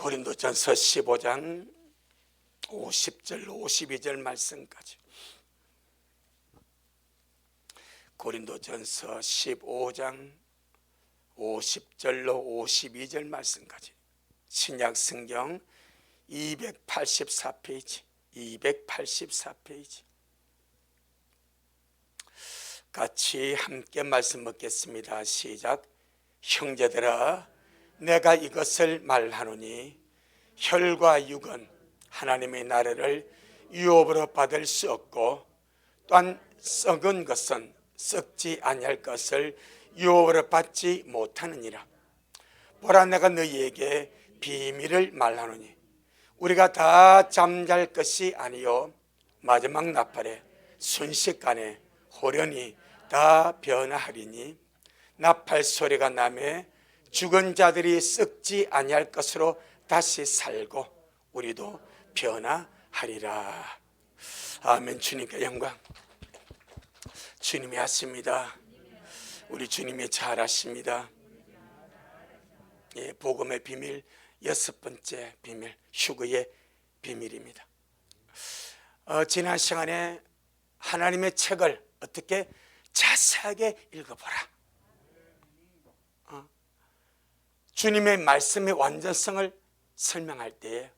고린도전서 15장 50절 52절 말씀까지, 고린도전서 15장 50절로 52절 말씀까지, 신약성경 284페이지 284페이지 같이 함께 말씀 먹겠습니다. 시작. 형제들아, 내가 이것을 말하노니 혈과 육은 하나님의 나라를 유업으로 받을 수 없고, 또한 썩은 것은 썩지 아니할 것을 유업으로 받지 못하느니라. 보라, 내가 너희에게 비밀을 말하노니 우리가 다 잠잘 것이 아니요 마지막 나팔에 순식간에 호련히 다 변화하리니, 나팔 소리가 나매 죽은 자들이 썩지 아니할 것으로 다시 살고 우리도 변화하리라. 아멘. 주님께 영광. 주님이 하십니다. 우리 주님이 잘하십니다. 예, 복음의 비밀, 6번째 비밀, 휴거의 비밀입니다. 지난 시간에 하나님의 책을 어떻게 자세하게 읽어보라, 주님의 말씀의 완전성을 설명할 때에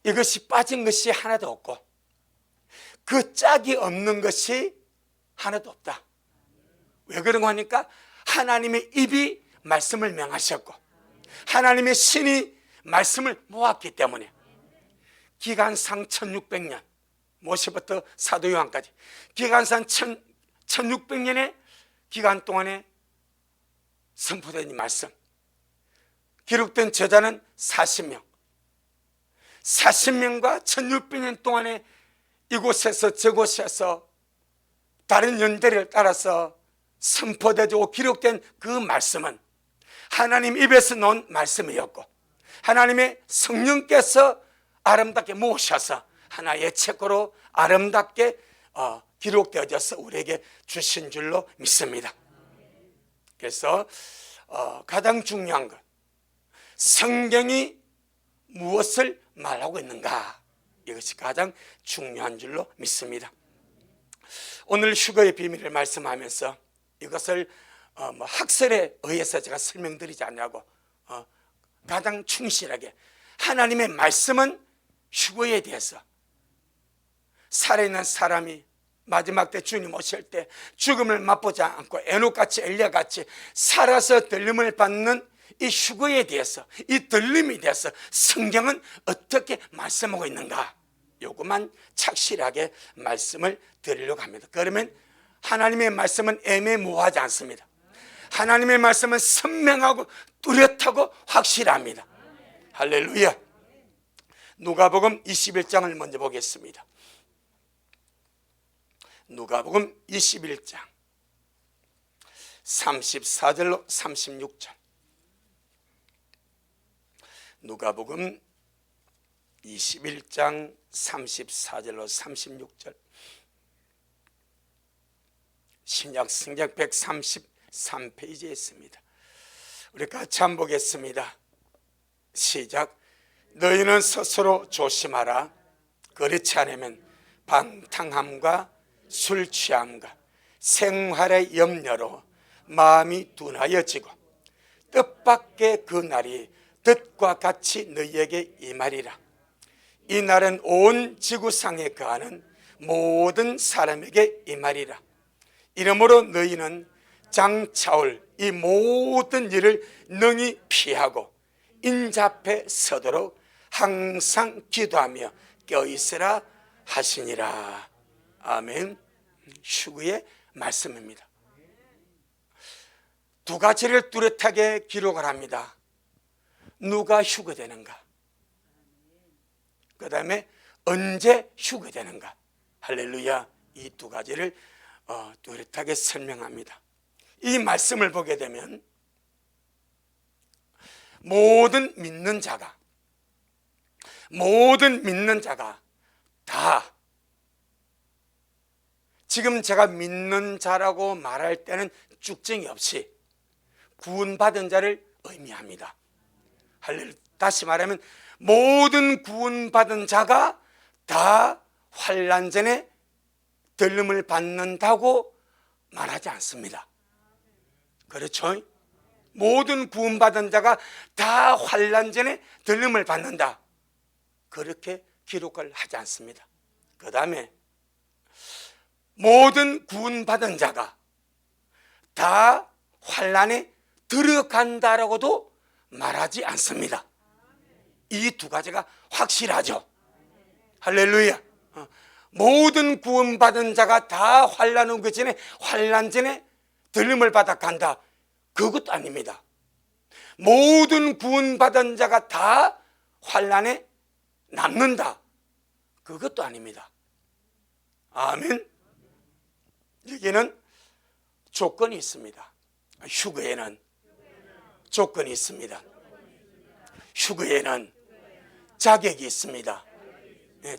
이것이 빠진 것이 하나도 없고 그 짝이 없는 것이 하나도 없다. 왜 그런가 하니까 하나님의 입이 말씀을 명하셨고 하나님의 신이 말씀을 모았기 때문에, 기간상 1600년, 모세부터 사도 요한까지 기간상 1600년의 기간 동안에 선포된 이 말씀, 기록된 저자는 40명 40명과 1600년 동안에 이곳에서 저곳에서 다른 연대를 따라서 선포되고 기록된 그 말씀은 하나님 입에서 나온 말씀이었고, 하나님의 성령께서 아름답게 모셔서 하나의 책으로 아름답게 기록되어져서 우리에게 주신 줄로 믿습니다. 그래서 가장 중요한 것, 성경이 무엇을 말하고 있는가, 이것이 가장 중요한 줄로 믿습니다. 오늘 휴거의 비밀을 말씀하면서 이것을 학설에 의해서 제가 설명드리지 않냐고, 가장 충실하게 하나님의 말씀은 휴거에 대해서, 살아있는 사람이 마지막 때 주님 오실 때 죽음을 맛보지 않고 에녹같이 엘리야같이 살아서 들림을 받는 이 휴거에 대해서, 이 들림에 대해서 성경은 어떻게 말씀하고 있는가, 요것만 착실하게 말씀을 드리려고 합니다. 그러면 하나님의 말씀은 애매모호하지 않습니다. 하나님의 말씀은 선명하고 뚜렷하고 확실합니다. 할렐루야. 누가복음 21장을 먼저 보겠습니다. 누가복음 21장 34절로 36절. 누가복음 21장 34절로 36절. 신약성경 133페이지에 있습니다. 우리 같이 한번 보겠습니다. 시작. 너희는 스스로 조심하라. 그렇지 않으면 방탕함과 술 취함과 생활의 염려로 마음이 둔하여지고 뜻밖의 그 날이 뜻과 같이 너희에게 임하리라. 이 날은 온 지구상에 거하는 모든 사람에게 임하리라. 이러므로 너희는 장차올 이 모든 일을 능히 피하고 인자 앞에 서도록 항상 기도하며 껴있으라 하시니라. 아멘. 휴거의 말씀입니다. 두 가지를 뚜렷하게 기록을 합니다. 누가 휴거되는가, 그 다음에 언제 휴거되는가. 할렐루야. 이 두 가지를 뚜렷하게 설명합니다. 이 말씀을 보게 되면 모든 믿는 자가 다, 지금 제가 믿는 자라고 말할 때는 쭉정이 없이 구원받은 자를 의미합니다. 다시 말하면 모든 구원받은 자가 다 환난 전에 들림을 받는다고 말하지 않습니다. 그렇죠? 모든 구원받은 자가 다 환난 전에 들림을 받는다, 그렇게 기록을 하지 않습니다. 그 다음에 모든 구원받은 자가 다 환난에 들어간다라고도 말하지 않습니다. 이 두 가지가 확실하죠. 할렐루야. 모든 구원받은 자가 다 환난 오기 전에, 환난 전에 들림을 받아 간다, 그것도 아닙니다. 모든 구원받은 자가 다 환난에 남는다, 그것도 아닙니다. 아멘. 여기는 조건이 있습니다. 휴거에는 조건이 있습니다. 휴거에는 자격이 있습니다.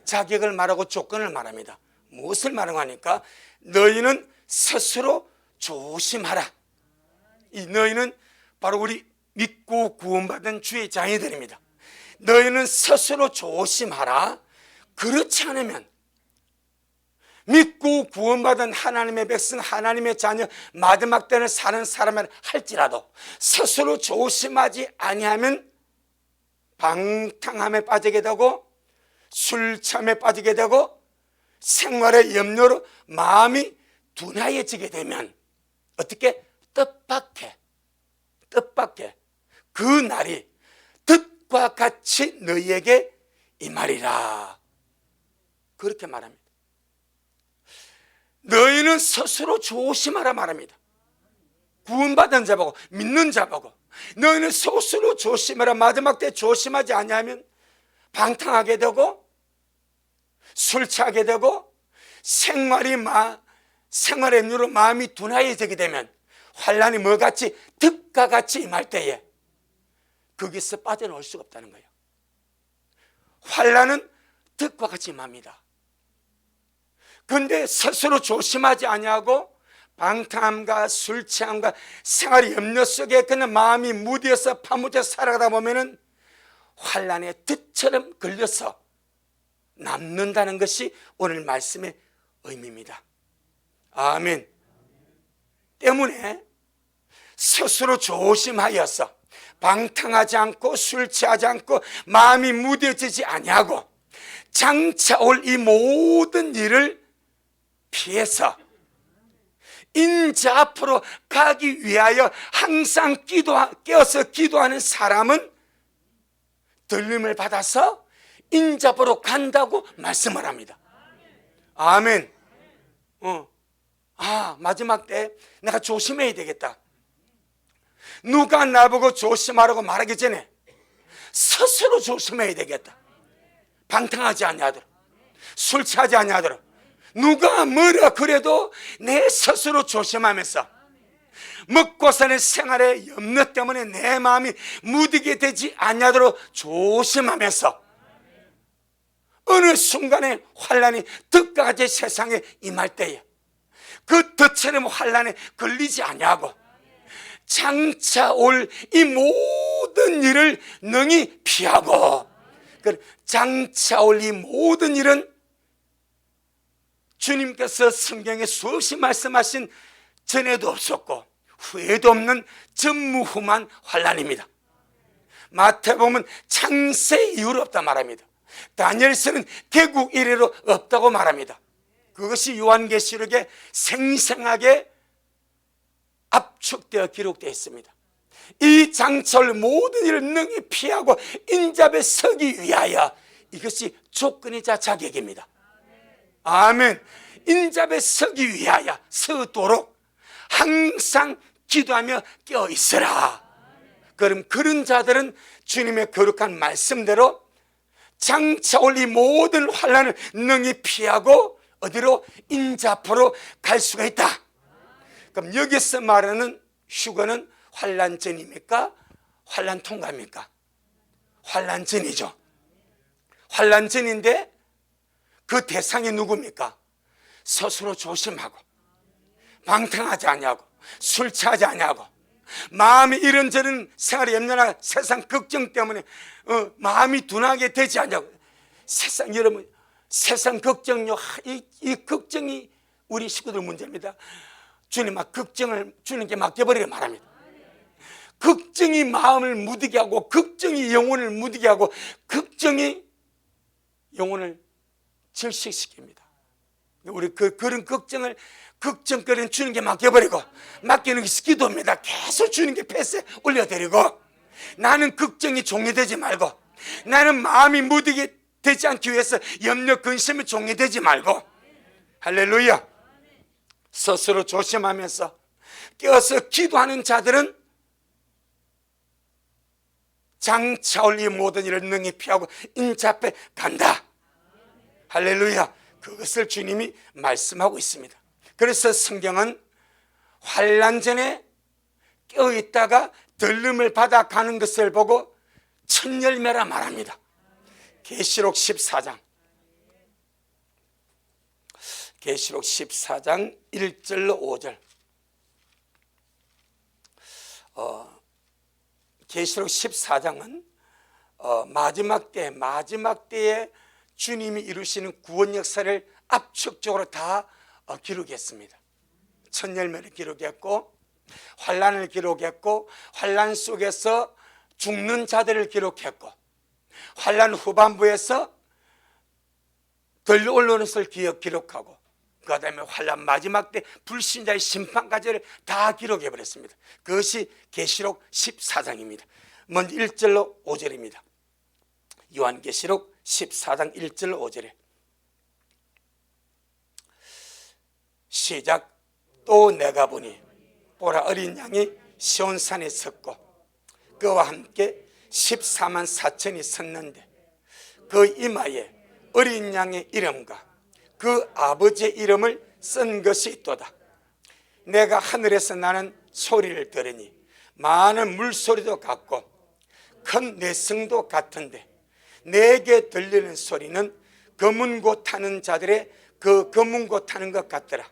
자격을 말하고 조건을 말합니다. 무엇을 말하니까 너희는 스스로 조심하라. 이 너희는 바로 우리 믿고 구원받은 주의 자녀들입니다. 너희는 스스로 조심하라. 그렇지 않으면 믿고 구원받은 하나님의 백성, 하나님의 자녀, 마지막 때를 사는 사람을 할지라도 스스로 조심하지 아니하면 방탕함에 빠지게 되고 술참에 빠지게 되고 생활의 염려로 마음이 둔하여지게 되면 어떻게? 뜻밖에 그 날이 뜻과 같이 너희에게 임하리라, 그렇게 말합니다. 너희는 스스로 조심하라 말합니다. 구원받은 자보고 믿는 자보고 너희는 스스로 조심하라. 마지막 때 조심하지 아니하면 방탕하게 되고 술 취하게 되고 생활의 염려로 마음이 둔하여지게 되면 환난이 뭐같이? 득과 같이 임할 때에 거기서 빠져나올 수가 없다는 거예요. 환난은 득과 같이 임합니다. 그런데 스스로 조심하지 아니하고 방탕함과 술 취함과 생활의 염려 속에 그는 마음이 무디어서 파묻혀 살아가다 보면은 환난의 득처럼 걸려서 남는다는 것이 오늘 말씀의 의미입니다. 아멘. 때문에 스스로 조심하여서 방탕하지 않고 술 취하지 않고 마음이 무뎌지지 아니하고 장차 올 이 모든 일을 피해서 인자 앞으로 가기 위하여 항상 깨어서 기도하는 사람은 들림을 받아서 인자 앞으로 간다고 말씀을 합니다. 아멘. 마지막 때 내가 조심해야 되겠다. 누가 나보고 조심하라고 말하기 전에 스스로 조심해야 되겠다. 방탕하지 아니하도록, 술 취하지 아니하도록, 누가 뭐라 그래도 내 스스로 조심하면서 먹고 사는 생활의 염려 때문에 내 마음이 무디게 되지 아니하도록 조심하면서 어느 순간에 환난이 득과 같이 세상에 임할 때에 그 덫처럼 환난에 걸리지 아니하고 장차 올 이 모든 일을 능히 피하고, 장차 올 이 모든 일은 주님께서 성경에 수없이 말씀하신 전에도 없었고 후에도 없는 전무후무한 환난입니다. 마태복음은 창세 이후로 없다 말합니다. 다니엘서는 개국 이래로 없다고 말합니다. 그것이 요한계시록에 생생하게 압축되어 기록되어 있습니다. 이 장철 모든 일을 능히 피하고 인자에 서기 위하여, 이것이 조건이자 자격입니다. 아멘. 인자에 서기 위하여 서도록 항상 기도하며 깨어 있으라. 그럼 그런 자들은 주님의 거룩한 말씀대로 장차 올 이 모든 환난을 능히 피하고 어디로? 인자 앞으로 갈 수가 있다. 그럼 여기서 말하는 휴거는 환난 전입니까? 환난 통과입니까? 환난 전이죠. 환난 전인데 그 대상이 누굽니까? 스스로 조심하고 방탕하지 아니하고 술 취하지 아니하고 마음이 이런저런 생활의 염려나 세상 걱정 때문에 마음이 둔하게 되지 않냐고. 세상, 여러분, 세상 걱정요, 이 걱정이 우리 식구들 문제입니다. 주님, 걱정을 주님께 맡겨버리게 말합니다. 걱정이 마음을 무디게 하고, 걱정이 영혼을 무디게 하고, 걱정이 영혼을 질식시킵니다. 우리 그런 걱정을, 걱정거리는 주님께 맡겨버리고, 맡기는 것이 기도입니다. 계속 주님께 패스 올려드리고, 나는 걱정이 종이 되지 말고, 나는 마음이 무디게 되지 않기 위해서 염려 근심의 종이 되지 말고, 할렐루야. 스스로 조심하면서 깨어서 기도하는 자들은 장차올 이 모든 일을 능히 피하고 인자 앞에 간다. 할렐루야. 그것을 주님이 말씀하고 있습니다. 그래서 성경은 환난 전에 깨어있다가 들림을 받아 가는 것을 보고 첫 열매라 말합니다. 계시록 14장 1절로 5절. 계시록 14장은 마지막 때에 주님이 이루시는 구원 역사를 압축적으로 다 기록했습니다. 첫 열매를 기록했고, 환난을 기록했고, 환난 속에서 죽는 자들을 기록했고, 환난 후반부에서 덜 올라오는 것을 기록하고, 그 다음에 환난 마지막 때 불신자의 심판까지를 다 기록해버렸습니다. 그것이 계시록 14장입니다. 먼저 1절로 5절입니다. 요한계시록 14장 1절로 5절에 시작. 또 내가 보니 보라, 어린 양이 시온산에 섰고 그와 함께 14만 4천이 섰는데 그 이마에 어린 양의 이름과 그 아버지의 이름을 쓴 것이 있도다. 내가 하늘에서 나는 소리를 들으니 많은 물소리도 같고 큰 내성도 같은데 내게 들리는 소리는 검은고 타는 자들의 그 검은고 타는 것 같더라.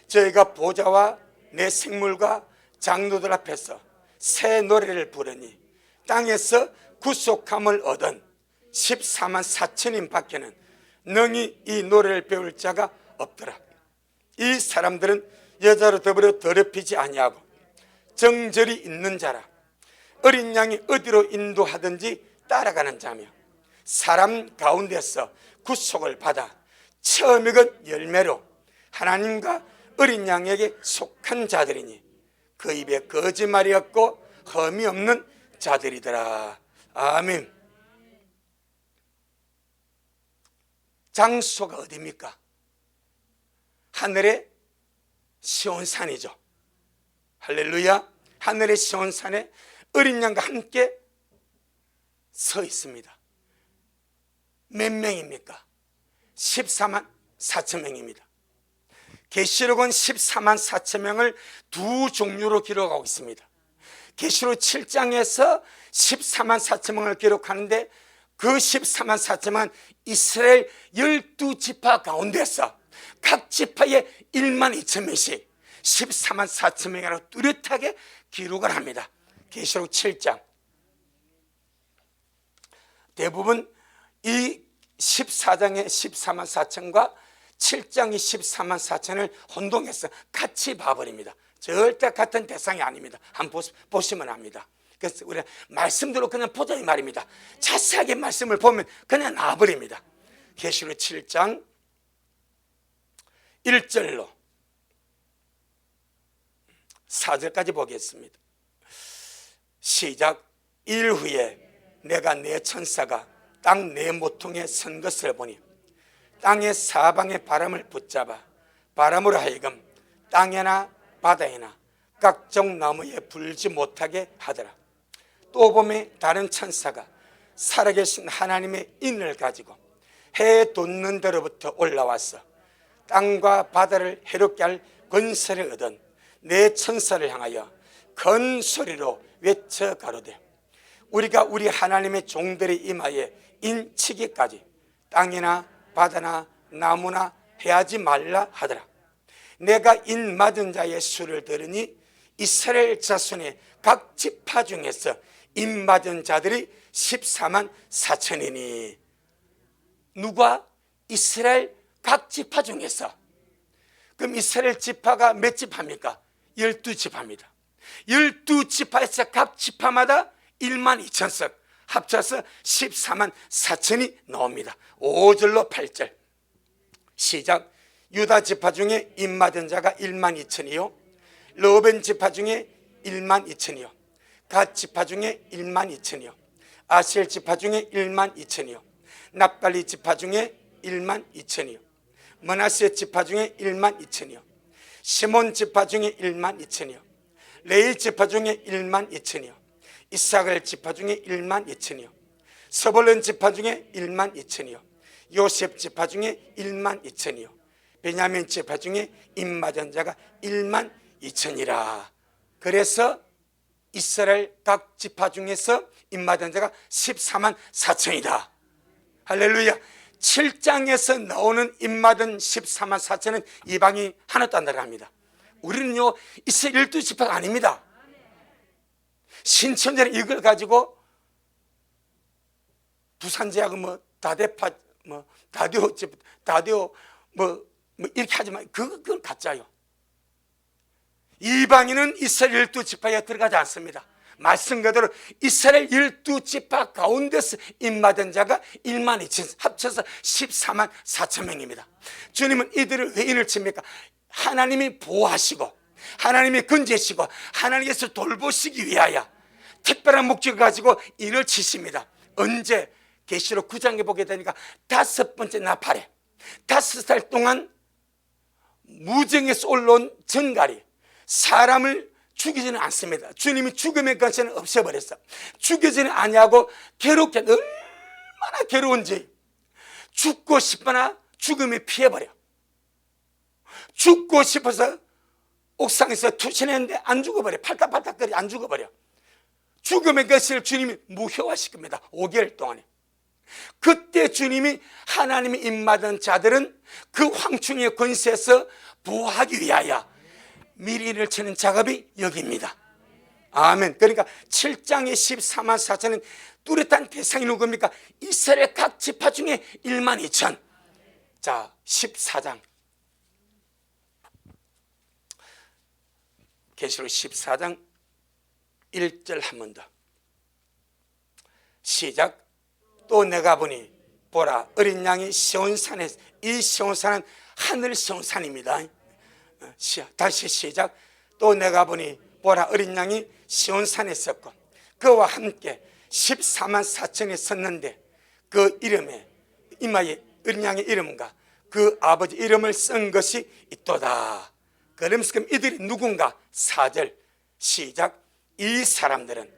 저희가 보좌와 내 생물과 장로들 앞에서 새 노래를 부르니 땅에서 구속함을 얻은 14만 4천인 밖에는 능히 이 노래를 배울 자가 없더라. 이 사람들은 여자로 더불어 더럽히지 아니하고 정절이 있는 자라. 어린 양이 어디로 인도하든지 따라가는 자며 사람 가운데서 구속을 받아 처음 익은 열매로 하나님과 어린 양에게 속한 자들이니 그 입에 거짓말이 없고 흠이 없는 자들이더라. 아멘. 장소가 어디입니까? 하늘의 시온산이죠. 할렐루야. 하늘의 시온산에 어린 양과 함께 서 있습니다. 몇 명입니까? 14만 4천 명입니다. 계시록은 14만 4천 명을 두 종류로 기록하고 있습니다. 계시록 7장에서 14만 4천 명을 기록하는데 그 14만 4천 명은 이스라엘 12지파 가운데서 각 지파에 1만 2천 명씩 14만 4천 명이라고 뚜렷하게 기록을 합니다. 계시록 7장. 대부분 이 14장의 14만 4천과 7장의 14만 4천을 혼동해서 같이 봐버립니다. 절대 같은 대상이 아닙니다. 한번 보시면 압니다. 그래서 우리가 말씀대로 그냥 보자 이 말입니다. 자세하게 말씀을 보면 그냥 나와버립니다. 계시록 7장 1절로 4절까지 보겠습니다. 시작. 일 후에 내가 내 천사가 땅 네 모퉁이에 선 것을 보니 땅의 사방의 바람을 붙잡아 바람으로 하여금 땅에나 바다에나 각종 나무에 불지 못하게 하더라. 또 보매 다른 천사가 살아계신 하나님의 인을 가지고 해 돋는 데로부터 올라와서 땅과 바다를 해롭게 할 권세를 얻은 내 천사를 향하여 큰 소리로 외쳐 가로되 우리가 우리 하나님의 종들의 이마에 인치기까지 땅이나 바다나 나무나 해하지 말라 하더라. 내가 인 맞은 자의 수를 들으니 이스라엘 자손의 각 지파 중에서 임받은 자들이 14만 4천이니 누가? 이스라엘 각 지파 중에서. 그럼 이스라엘 지파가 몇 지파입니까? 12지파입니다 12지파에서 각 지파마다 1만 2천석 합쳐서 14만 4천이 나옵니다. 5절로 8절 시작. 유다 지파 중에 임받은 자가 1만 2천이요 르우벤 지파 중에 1만 2천이요 갓 지파 중에 1만 2천이요 아셀 지파 중에 1만 2천이요 납달리 지파 중에 1만 2천이요 므낫세 지파 중에 1만 2천이요 시몬 지파 중에 1만 2천이요 레위 지파 중에 1만 2천이요 이사갈 지파 중에 1만 2천이요 스불론 지파 중에 1만 2천이요 요셉 지파 중에 1만 2천이요 베냐민 지파 중에 임맞은 자가 1만 2천이라. 그래서 이스라엘 각 지파 중에서 임맞은 자가 14만 4천이다. 할렐루야. 7장에서 나오는 임맞은 14만 4천은 이방인 하나도 안 들어갑니다. 우리는요 이스라엘 12지파가 아닙니다. 신천지는 이걸 가지고 부산제약 다대파 다디오 이렇게 하지만 그건 가짜요. 이방인은 이스라엘 12지파에 들어가지 않습니다. 말씀 그대로 이스라엘 12지파 가운데서 임받은 자가 1만 2천 합쳐서 14만 4천 명입니다. 주님은 이들을 왜 인을 칩니까? 하나님이 보호하시고 하나님이 건재하시고 하나님께서 돌보시기 위하여 특별한 목적을 가지고 인을 치십니다. 언제? 계시록 9장에 보게 되니까 5번째 나팔에 5살 동안 무정에서 올라온 전갈이 사람을 죽이지는 않습니다. 주님이 죽음의 권세는 없애버렸어. 죽이지는 아니하고 괴롭게 얼마나 괴로운지 죽고 싶거나 죽음에 피해버려. 죽고 싶어서 옥상에서 투신했는데 안 죽어버려. 팔딱팔딱거리 안 죽어버려. 죽음의 것을 주님이 무효화시킵니다. 5개월 동안에. 그때 주님이 하나님이 임받은 자들은 그 황충의 권세에서 보호하기 위하여 미리를 치는 작업이 여기입니다. 아멘. 그러니까 7장의 14만 4천은 뚜렷한 대상이 누굽니까? 이스라엘 각 지파 중에 1만 2천. 자, 14장 계시록 14장 1절 한 번 더 시작. 또 내가 보니 보라 어린 양이 시온산에, 이 시온산은 하늘 시온산입니다. 다시 시작. 또 내가 보니 보라 어린 양이 시온산에 섰고 그와 함께 14만 4천이 섰는데 그 이름에 이마에 어린 양의 이름과 그 아버지 이름을 쓴 것이 있도다. 그러면서 그럼 이들이 누군가? 4절 시작. 이 사람들은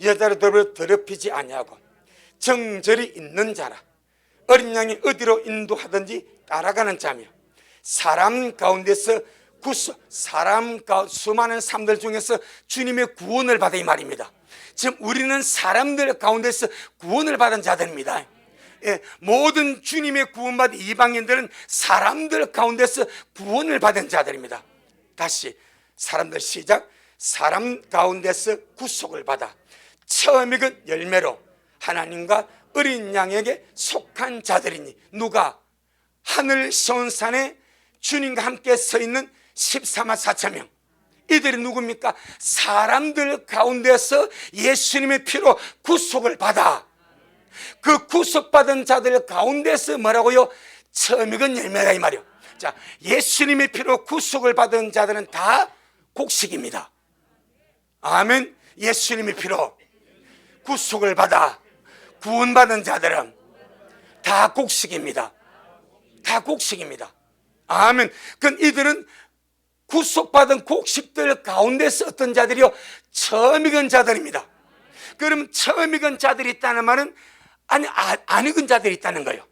여자를 더럽히지 아니하고 정절이 있는 자라. 어린 양이 어디로 인도하든지 따라가는 자며 사람 가운데서 수많은 사람들 중에서 주님의 구원을 받아 이 말입니다. 지금 우리는 사람들 가운데서 구원을 받은 자들입니다. 예, 모든 주님의 구원받은 이방인들은 사람들 가운데서 구원을 받은 자들입니다. 다시 사람들 시작. 사람 가운데서 구속을 받아 처음 익은 열매로 하나님과 어린 양에게 속한 자들이니 누가? 하늘 시온산에 주님과 함께 서 있는 14만 4천 명. 이들이 누굽니까? 사람들 가운데서 예수님의 피로 구속을 받아 그 구속받은 자들 가운데서 뭐라고요? 처음 익은 열매라 이 말이요. 자, 예수님의 피로 구속을 받은 자들은 다 곡식입니다. 아멘. 예수님의 피로 구속을 받아 구원받은 자들은 다 곡식입니다. 다 곡식입니다. 아멘. 그럼 이들은 구속받은 곡식들 가운데서 어떤 자들이요? 처음 익은 자들입니다. 그럼 처음 익은 자들이 있다는 말은 안 익은 자들이 있다는 거예요.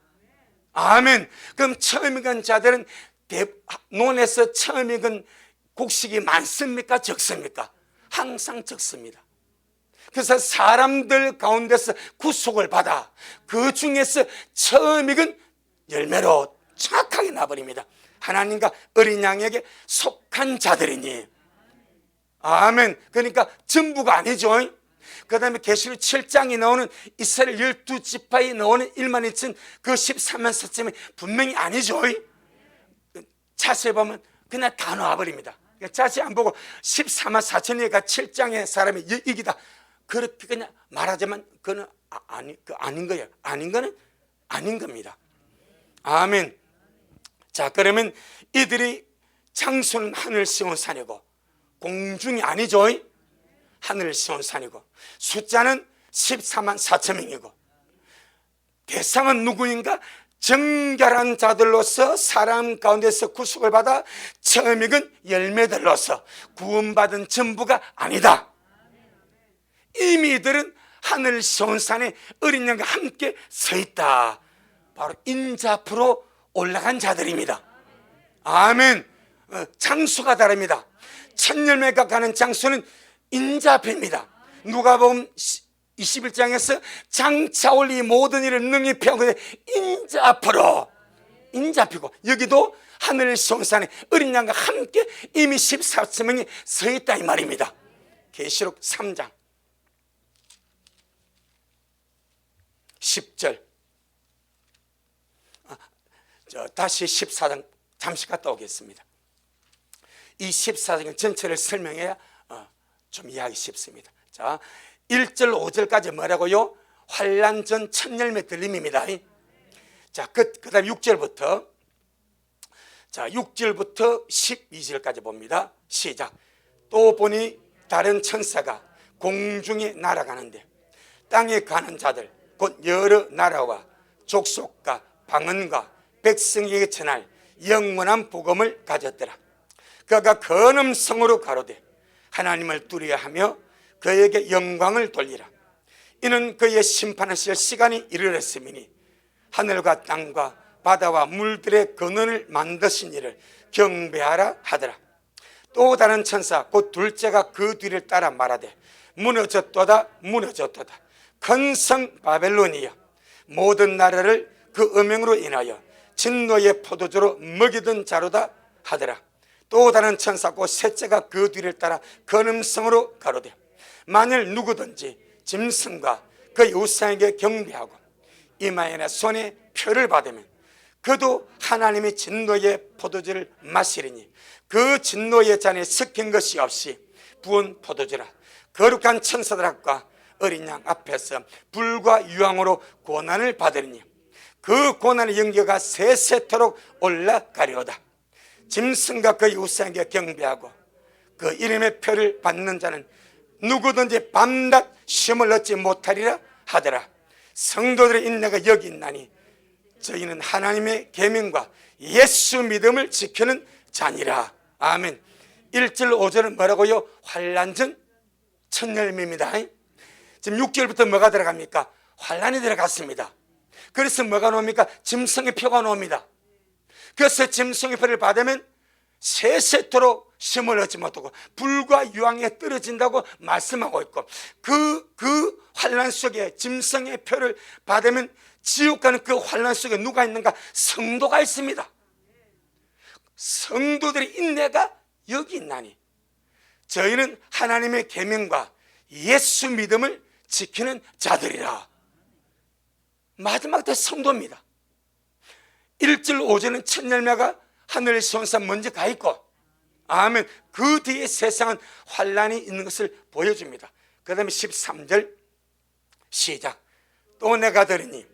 아멘. 그럼 처음 익은 자들은 논에서 처음 익은 곡식이 많습니까? 적습니까? 항상 적습니다. 그래서 사람들 가운데서 구속을 받아 그 중에서 처음 익은 열매로 정확하게 나버립니다. 하나님과 어린 양에게 속한 자들이니. 아멘. 그러니까 전부가 아니죠. 그 다음에 계시록 7장에 나오는 이스라엘 12지파에 나오는 1만 2천 그 13만 4천이 분명히 아니죠. 자세히 보면 그냥 다 나와버립니다. 자세히 안 보고 14만 4천이가 7장의 사람이 이기다 그렇게 그냥 말하자면 그는 아닌 거예요. 아닌 거는 아닌 겁니다. 아멘. 자, 그러면 이들이 장소는 하늘 시온 산이고 공중이 아니죠. 하늘 시온 산이고 숫자는 14만 4천 명이고 대상은 누구인가? 정결한 자들로서 사람 가운데서 구속을 받아 처음 익은 열매들로서 구원받은 전부가 아니다. 이미 이들은 하늘 시온 산에 어린 양과 함께 서 있다. 바로 인자 앞으로 올라간 자들입니다. 아멘. 장소가 다릅니다. 첫 열매가 가는 장소는 인자 앞입니다. 누가복음 21장에서 장차 올 이 모든 일을 능히 피하고 인자 앞으로 인자 앞이고 여기도 하늘 시온 산에 어린 양과 함께 이미 14명이 서 있다 이 말입니다. 계시록 3장 10절 다시 14장 잠시 갔다 오겠습니다. 이 14장 전체를 설명해야 좀 이해하기 쉽습니다. 자, 1절 5절까지 뭐라고요? 환난 전 첫 열매 들림입니다. 자, 그 다음 6절부터 12절까지 봅니다. 시작. 또 보니 다른 천사가 공중에 날아가는데 땅에 가는 자들 곧 여러 나라와 족속과 방언과 백성에게 전할 영원한 복음을 가졌더라. 그가 근음성으로 가로되 하나님을 두려워하며 그에게 영광을 돌리라. 이는 그의 심판하실 시간이 이르렀음이니 하늘과 땅과 바다와 물들의 근원을 만드신 이를 경배하라 하더라. 또 다른 천사 곧 둘째가 그 뒤를 따라 말하되 무너졌도다 무너졌도다 큰 성 바벨론이여 모든 나라를 그 음행으로 인하여 진노의 포도주로 먹이던 자로다 하더라. 또 다른 천사 곧 셋째가 그 뒤를 따라 근음성으로 가로되 만일 누구든지 짐승과 그의 우상에게 경배하고 이마에나 손에 표를 받으면 그도 하나님의 진노의 포도주를 마시리니 그 진노의 잔에 섞인 것이 없이 부은 포도주라. 거룩한 천사들 앞과 어린 양 앞에서 불과 유황으로 고난을 받으리니 그 고난의 연기가 세세토록 올라가리로다. 짐승과 그의 우상에게 경배하고 그 이름의 표를 받는 자는 누구든지 밤낮 쉼을 얻지 못하리라 하더라. 성도들의 인내가 여기 있나니 저희는 하나님의 계명과 예수 믿음을 지키는 자니라. 아멘. 1절 5절은 뭐라고요? 환난 전 첫 열매입니다. 지금 6절부터 뭐가 들어갑니까? 환난이 들어갔습니다. 그래서 뭐가 나옵니까? 짐승의 표가 나옵니다. 그래서 짐승의 표를 받으면 세세토록 쉼을 얻지 못하고 불과 유황에 떨어진다고 말씀하고 있고 그 환난 속에 짐승의 표를 받으면 지옥 가는 그 환난 속에 누가 있는가? 성도가 있습니다. 성도들의 인내가 여기 있나니 저희는 하나님의 계명과 예수 믿음을 지키는 자들이라. 마지막 때 성도입니다. 1절 5절은 첫 열매가 하늘 시온 산 먼저 가 있고 아멘. 그 뒤에 세상은 환난이 있는 것을 보여줍니다. 그 다음에 13절 시작. 또 내가 들으니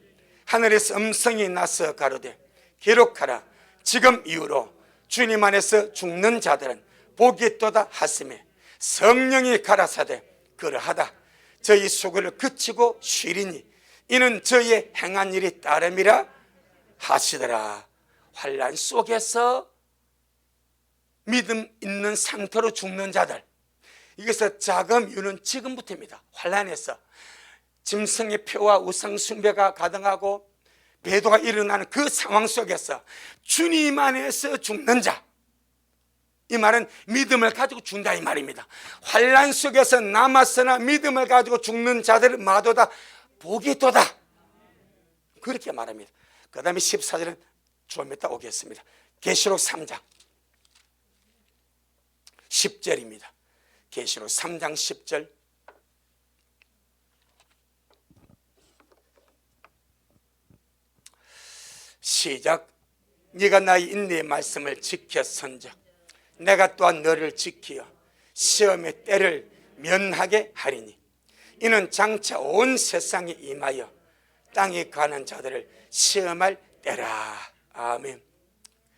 하늘에서 음성이 나서 가로되 기록하라. 지금 이후로 주님 안에서 죽는 자들은 복이 있도다 하시매 성령이 가라사대 그러하다. 저희 수고를 그치고 쉬리니 이는 저희의 행한 일이 따름이라 하시더라. 환난 속에서 믿음 있는 상태로 죽는 자들, 이것의 작은 이유는 지금부터입니다. 환난에서 짐승의 표와 우상 숭배가 가등하고 배도가 일어나는 그 상황 속에서 주님 안에서 죽는 자, 이 말은 믿음을 가지고 죽는다 이 말입니다. 환난 속에서 남았으나 믿음을 가지고 죽는 자들은 마도다 복이 있도다, 그렇게 말합니다. 그 다음에 14절은 좀 이따 오겠습니다. 계시록 3장 10절입니다. 계시록 3장 10절. 시작. 네가 나의 인내의 말씀을 지켰은즉 내가 또한 너를 지키어 시험의 때를 면하게 하리니 이는 장차 온 세상에 임하여 땅에 가는 자들을 시험할 때라. 아멘.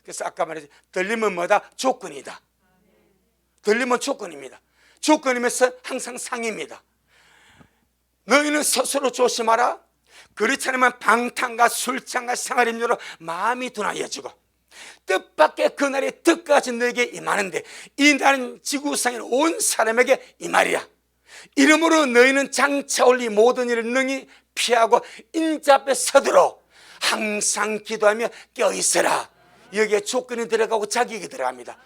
그래서 아까 말했지, 들림은 뭐다? 조건이다. 들림은 조건입니다. 조건이면서 항상 상입니다. 너희는 스스로 조심하라. 그렇지 않으면 방탕과 술장과 생활임료로 마음이 둔하여지고 뜻밖의 그날이 뜻까지 너에게 임하는데 이 날은 지구상의 온 사람에게 임하리라. 이러므로 너희는 장차 올 이 모든 일을 능히 피하고 인자 앞에 서도록 항상 기도하며 껴있으라. 여기에 조건이 들어가고 자격이 들어갑니다.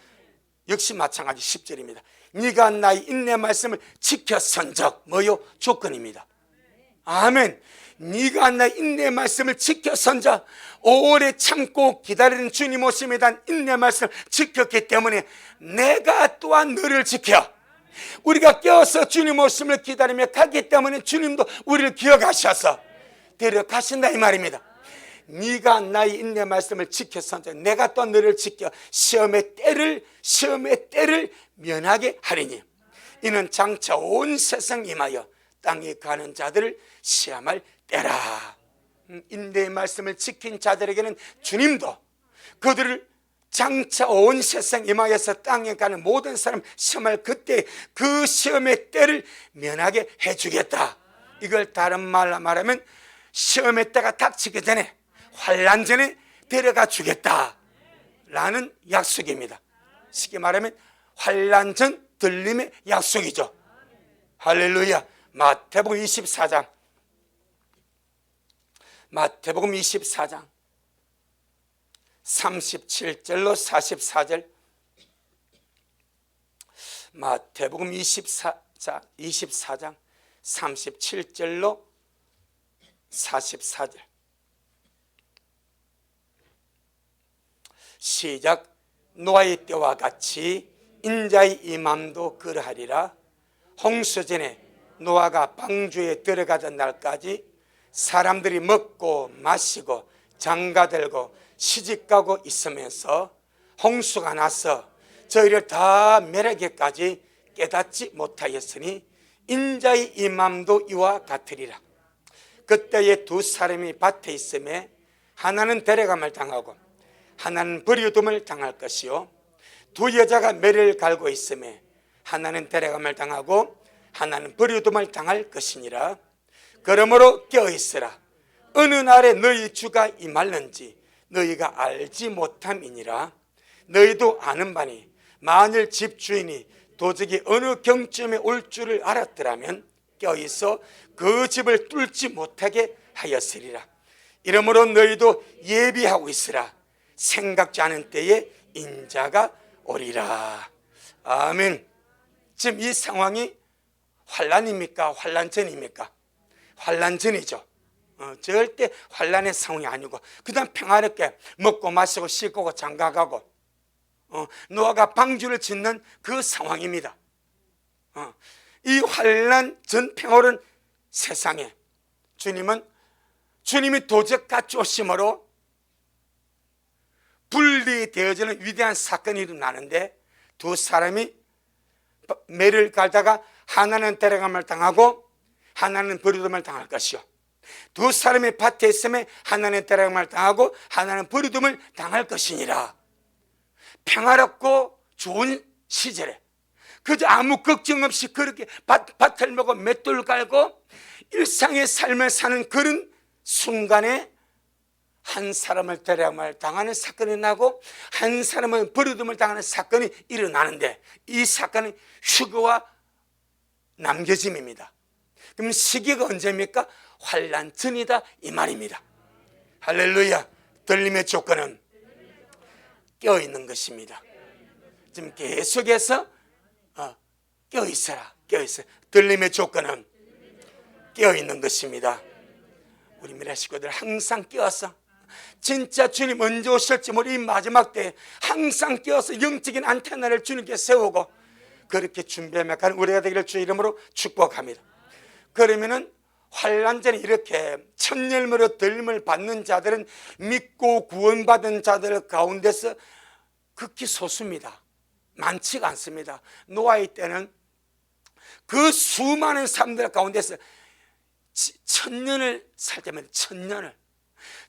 역시 마찬가지 10절입니다. 네가 나의 인내 말씀을 지켰은즉 뭐요? 조건입니다. 아멘. 네가 나의 인내 말씀을 지켰은즉 오래 참고 기다리는 주님 오심에 대한 인내 말씀을 지켰기 때문에 내가 또한 너를 지켜. 우리가 깨어서 주님 오심을 기다리며 가기 때문에 주님도 우리를 기억하셔서 데려가신다 이 말입니다. 네가 나의 인내 말씀을 지켰은즉 내가 또한 너를 지켜 시험의 때를 면하게 하리니 이는 장차 온 세상 임하여 땅에 가는 자들을 시험할 때라. 인내의 말씀을 지킨 자들에게는 주님도 그들을 장차 온 세상 임하여서 땅에 가는 모든 사람 시험할 그때 그 시험의 때를 면하게 해주겠다. 이걸 다른 말로 말하면 시험의 때가 닥치기 전에, 환난 전에 데려가 주겠다 라는 약속입니다. 쉽게 말하면 환난 전 들림의 약속이죠. 할렐루야. 마태복음 24장, 마태복음 24장 37절로 44절. 마태복음 24장 37절로 44절. 시작. 노아의 때와 같이 인자의 임함도 그러하리라. 홍수전에 노아가 방주에 들어가던 날까지 사람들이 먹고 마시고 장가들고 시집가고 있으면서 홍수가 나서 저희를 다 멸하기까지 깨닫지 못하였으니 인자의 임함도 이와 같으리라. 그때에 두 사람이 밭에 있음에 하나는 데려감을 당하고 하나는 버려둠을 당할 것이요 두 여자가 매를 갈고 있음에 하나는 데려감을 당하고 하나는 버려둠을 당할 것이니라. 그러므로 깨어있으라. 어느 날에 너희 주가 임할는지 너희가 알지 못함이니라. 너희도 아는 바니 만일 집주인이 도적이 어느 경쯤에 올 줄을 알았더라면 껴있어 그 집을 뚫지 못하게 하였으리라. 이러므로 너희도 예비하고 있으라. 생각지 않은 때에 인자가 오리라. 아멘. 지금 이 상황이 환난입니까? 환난 전입니까? 환난 전이죠. 절대 환난의 상황이 아니고 그다음 평화롭게 먹고 마시고 씻고 장가가고 노아가 방주를 짓는 그 상황입니다. 이 환난 전 평화로운 세상에 주님이 도적 가져오심으로 분리되어지는 위대한 사건이 일어나는데 두 사람이 매를 갈다가 하나는 데려감을 당하고 하나는 버리둠을 당할 것이요 두 사람이 밭에 있음에 하나는 데려감을 당하고 하나는 버리둠을 당할 것이니라. 평화롭고 좋은 시절에 그저 아무 걱정 없이 그렇게 밭을 먹고 맷돌 갈고 일상의 삶을 사는 그런 순간에 한 사람을 데려감을 당하는 사건이 나고 한 사람은 버리둠을 당하는 사건이 일어나는데 이 사건은 휴거와 남겨짐입니다. 그럼 시기가 언제입니까? 환난 전이다 이 말입니다. 할렐루야. 들림의 조건은 깨어있는 것입니다. 지금 계속해서 깨어있어라. 들림의 조건은 깨어있는 것입니다. 우리 미래 식구들 항상 깨어서 진짜 주님 언제 오실지 모르는 이 마지막 때에 항상 깨어서 영적인 안테나를 주님께 세우고 그렇게 준비하며 가는 우리가 되기를 주 이름으로 축복합니다. 그러면은 환난 전에 이렇게 첫 열매로 들림을 받는 자들은 믿고 구원받은 자들 가운데서 극히 소수입니다. 많지가 않습니다. 노아의 때는 그 수많은 사람들 가운데서 천년을 살 때면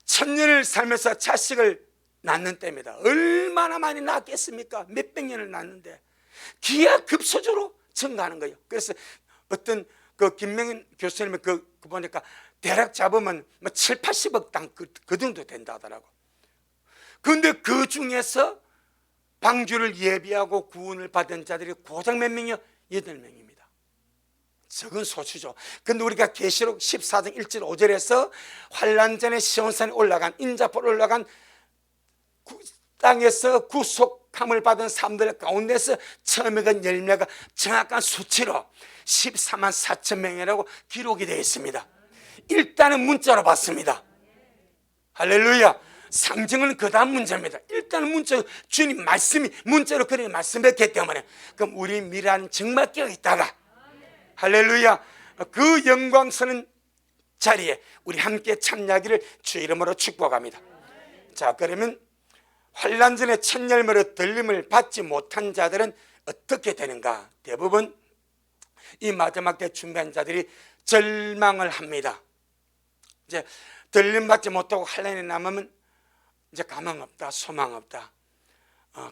천년을 살면서 자식을 낳는 때입니다. 얼마나 많이 낳겠습니까? 몇백 년을 낳는데 기하급수적으로 증가하는 거예요. 그래서 어떤 그 김명인 교수님은 그 보니까 대략 잡으면 뭐 7, 80억 땅 그 정도 된다 하더라고. 그런데 그 중에서 방주를 예비하고 구원을 받은 자들이 고작 몇 명이요? 8명입니다. 적은 소수죠. 그런데 우리가 계시록 14장 1절 5절에서 환난 전에 시온산에 올라간 인자포로 올라간 땅에서 구속함을 받은 사람들 가운데서 처음에 그 열매가 정확한 수치로 14만 4천 명이라고 기록이 되어 있습니다. 일단은 문자로 받습니다. 할렐루야. 상징은 그 다음 문제입니다. 일단은 문자, 주님 말씀이 문자로 그렇게 말씀했기 때문에 그럼 우리 미래는 정말 깨어있다가 할렐루야 그 영광스러운 자리에 우리 함께 참여하기를 주 이름으로 축복합니다. 자, 그러면 환난 전에 첫 열매로 들림을 받지 못한 자들은 어떻게 되는가? 대부분 이 마지막 때 준비한 자들이 절망을 합니다. 이제 들림 받지 못하고 환난이 남으면 이제 가망 없다, 소망 없다,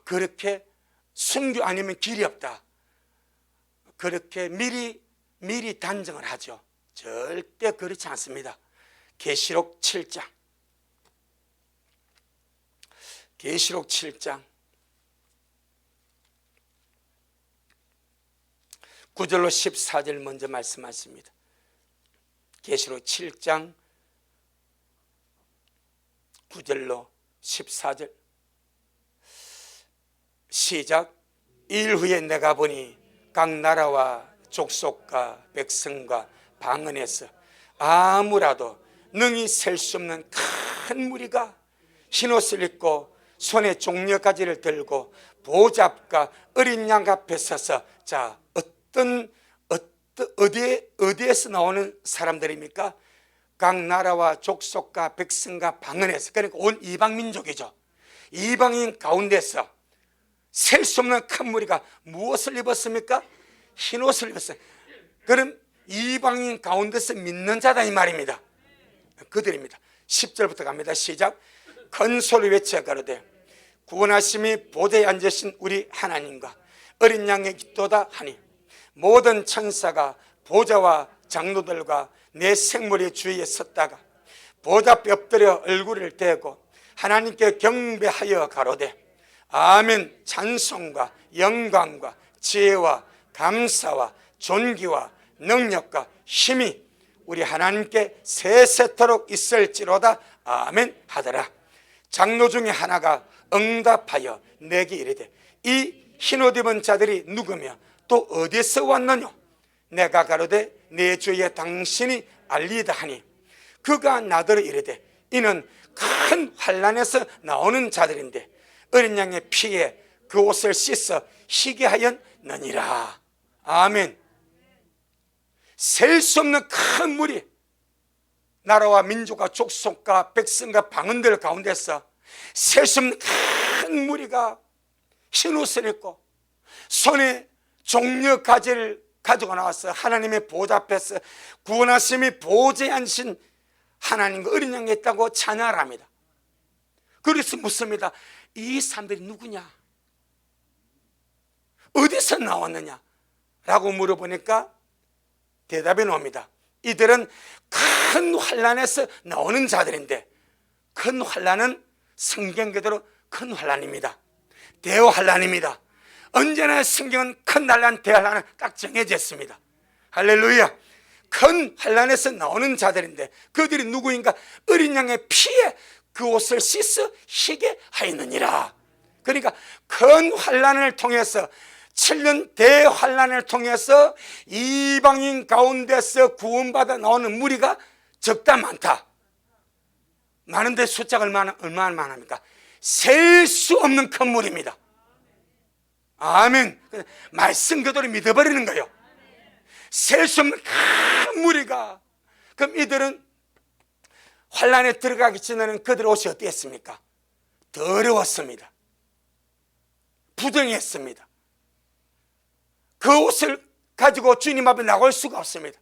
그렇게 순교 아니면 길이 없다, 그렇게 미리 단정을 하죠. 절대 그렇지 않습니다. 계시록 7장 9절로 14절 먼저 말씀하십니다. 계시록 7장 9절로 14절 시작. 일 후에 내가 보니 각 나라와 족속과 백성과 방언에서 아무라도 능히 셀 수 없는 큰 무리가 흰옷을 입고 손에 종려가지를 들고 보좌 앞과 어린 양 앞에 서서, 자, 어디에서 나오는 사람들입니까? 각 나라와 족속과 백성과 방언에서, 그러니까 온 이방민족이죠. 이방인 가운데서 셀 수 없는 큰 무리가 무엇을 입었습니까? 흰옷을 입었어요. 그럼 이방인 가운데서 믿는 자다 이 말입니다. 그들입니다. 10절부터 갑니다. 시작. 큰 소리 외쳐 가로되 구원하심이 보좌에 앉으신 우리 하나님과 어린 양의 기도다 하니 모든 천사가 보좌와 장로들과 내 생물의 주위에 섰다가 보좌 앞에 엎드려 얼굴을 대고 하나님께 경배하여 가로되 아멘. 찬송과 영광과 지혜와 감사와 존귀와 능력과 힘이 우리 하나님께 세세토록 있을지로다. 아멘 하더라. 장로 중에 하나가 응답하여 내게 이르되 이 흰옷 입은 자들이 누구며 또 어디서 왔느냐? 내가 가로되 내 주에 당신이 알리다 하니 그가 나더러 이르되 이는 큰 환난에서 나오는 자들인데 어린 양의 피에 그 옷을 씻어 희게 하였느니라. 아멘. 셀 수 없는 큰 무리, 나라와 민족과 족속과 백성과 방언들 가운데서 셀 수 없는 큰 무리가 흰옷을 입고 손에 종려가지를 가지고 나와서 하나님의 보좌 앞에서 구원하심이 보좌에 앉으신 하나님과 어린 양이 있다고 찬양을 합니다. 그래서 묻습니다. 이 사람들이 누구냐? 어디서 나왔느냐? 라고 물어보니까 대답이 나옵니다. 이들은 큰 환난에서 나오는 자들인데, 큰 환난은 성경 그대로 큰 환난입니다. 대환난입니다. 언제나 성경은 큰 환난, 대환난은 딱 정해져 있습니다. 할렐루야. 큰 환난에서 나오는 자들인데 그들이 누구인가? 어린 양의 피에 그 옷을 씻어 희게 하였느니라. 그러니까 큰 환난을 통해서 7년 대환난을 통해서 이방인 가운데서 구원받아 나오는 무리가 적다 많다. 많은데 숫자가 얼마나 많습니까? 셀 수 없는 큰 무리입니다. 아멘. 말씀 그대로 믿어버리는 거예요. 셀 수 없는 큰 무리가. 그럼 이들은 환란에 들어가기 전에는 그들의 옷이 어땠습니까? 더러웠습니다. 부정했습니다. 그 옷을 가지고 주님 앞에 나올 수가 없습니다.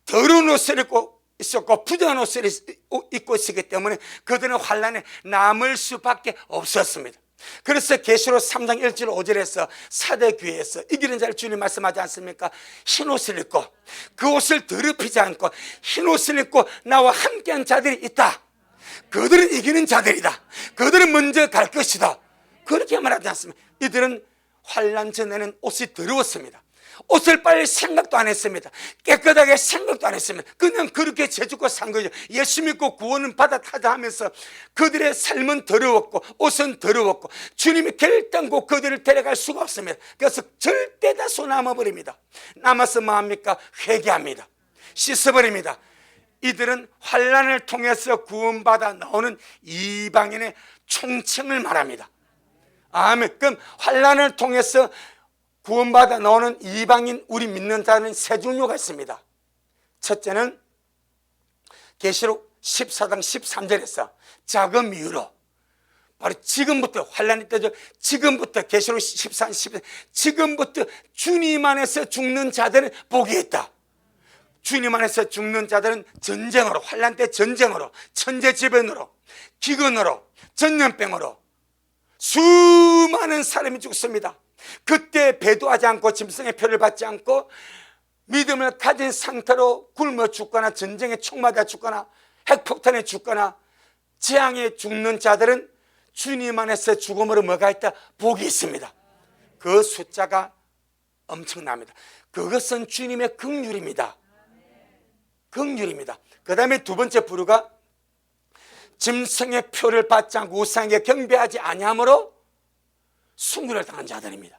더러운 옷을 입고 있었고 부정한 옷을 입고 있었기 때문에 그들은 환란에 남을 수밖에 없었습니다. 그래서 계시록 3장 1절 5절에서 사대교회에서 이기는 자를 주님 말씀하지 않습니까? 흰 옷을 입고 그 옷을 더럽히지 않고 흰 옷을 입고 나와 함께한 자들이 있다. 그들은 이기는 자들이다. 그들은 먼저 갈 것이다. 그렇게 말하지 않습니까? 이들은 환란 전에는 옷이 더러웠습니다. 옷을 빨리 생각도 안 했습니다. 깨끗하게 생각도 안 했습니다. 그냥 그렇게 재죽고 산 거죠. 예수 믿고 구원은 받아타자 하면서 그들의 삶은 더러웠고 옷은 더러웠고 주님이 결단코 그들을 데려갈 수가 없습니다. 그래서 절대 다 소남아버립니다. 남아서 뭐합니까? 회개합니다. 씻어버립니다. 이들은 환란을 통해서 구원받아 나오는 이방인의 총칭을 말합니다. 아멘. 그럼 환란을 통해서 구원받아 나오는 이방인 우리 믿는 자는 세 종류가 있습니다. 첫째는 계시록 14장 13절에서 작은 이유로 바로 지금부터 환란이 때죠. 지금부터 계시록 14장 14절 지금부터 주님 안에서 죽는 자들은 복이 있다. 주님 안에서 죽는 자들은 전쟁으로 환란 때 전쟁으로 천재지변으로 기근으로 전염병으로 수많은 사람이 죽습니다. 그때 배도하지 않고 짐승의 표를 받지 않고 믿음을 가진 상태로 굶어 죽거나 전쟁에 총 맞아 죽거나 핵폭탄에 죽거나 재앙에 죽는 자들은 주님 안에서 죽음으로 뭐가 있다? 복이 있습니다. 그 숫자가 엄청납니다. 그것은 주님의 긍휼입니다. 긍휼입니다. 그 다음에 두 번째 부류가 짐승의 표를 받지 않고 우상에게 경배하지 아니함으로 순교를 당한 자들입니다.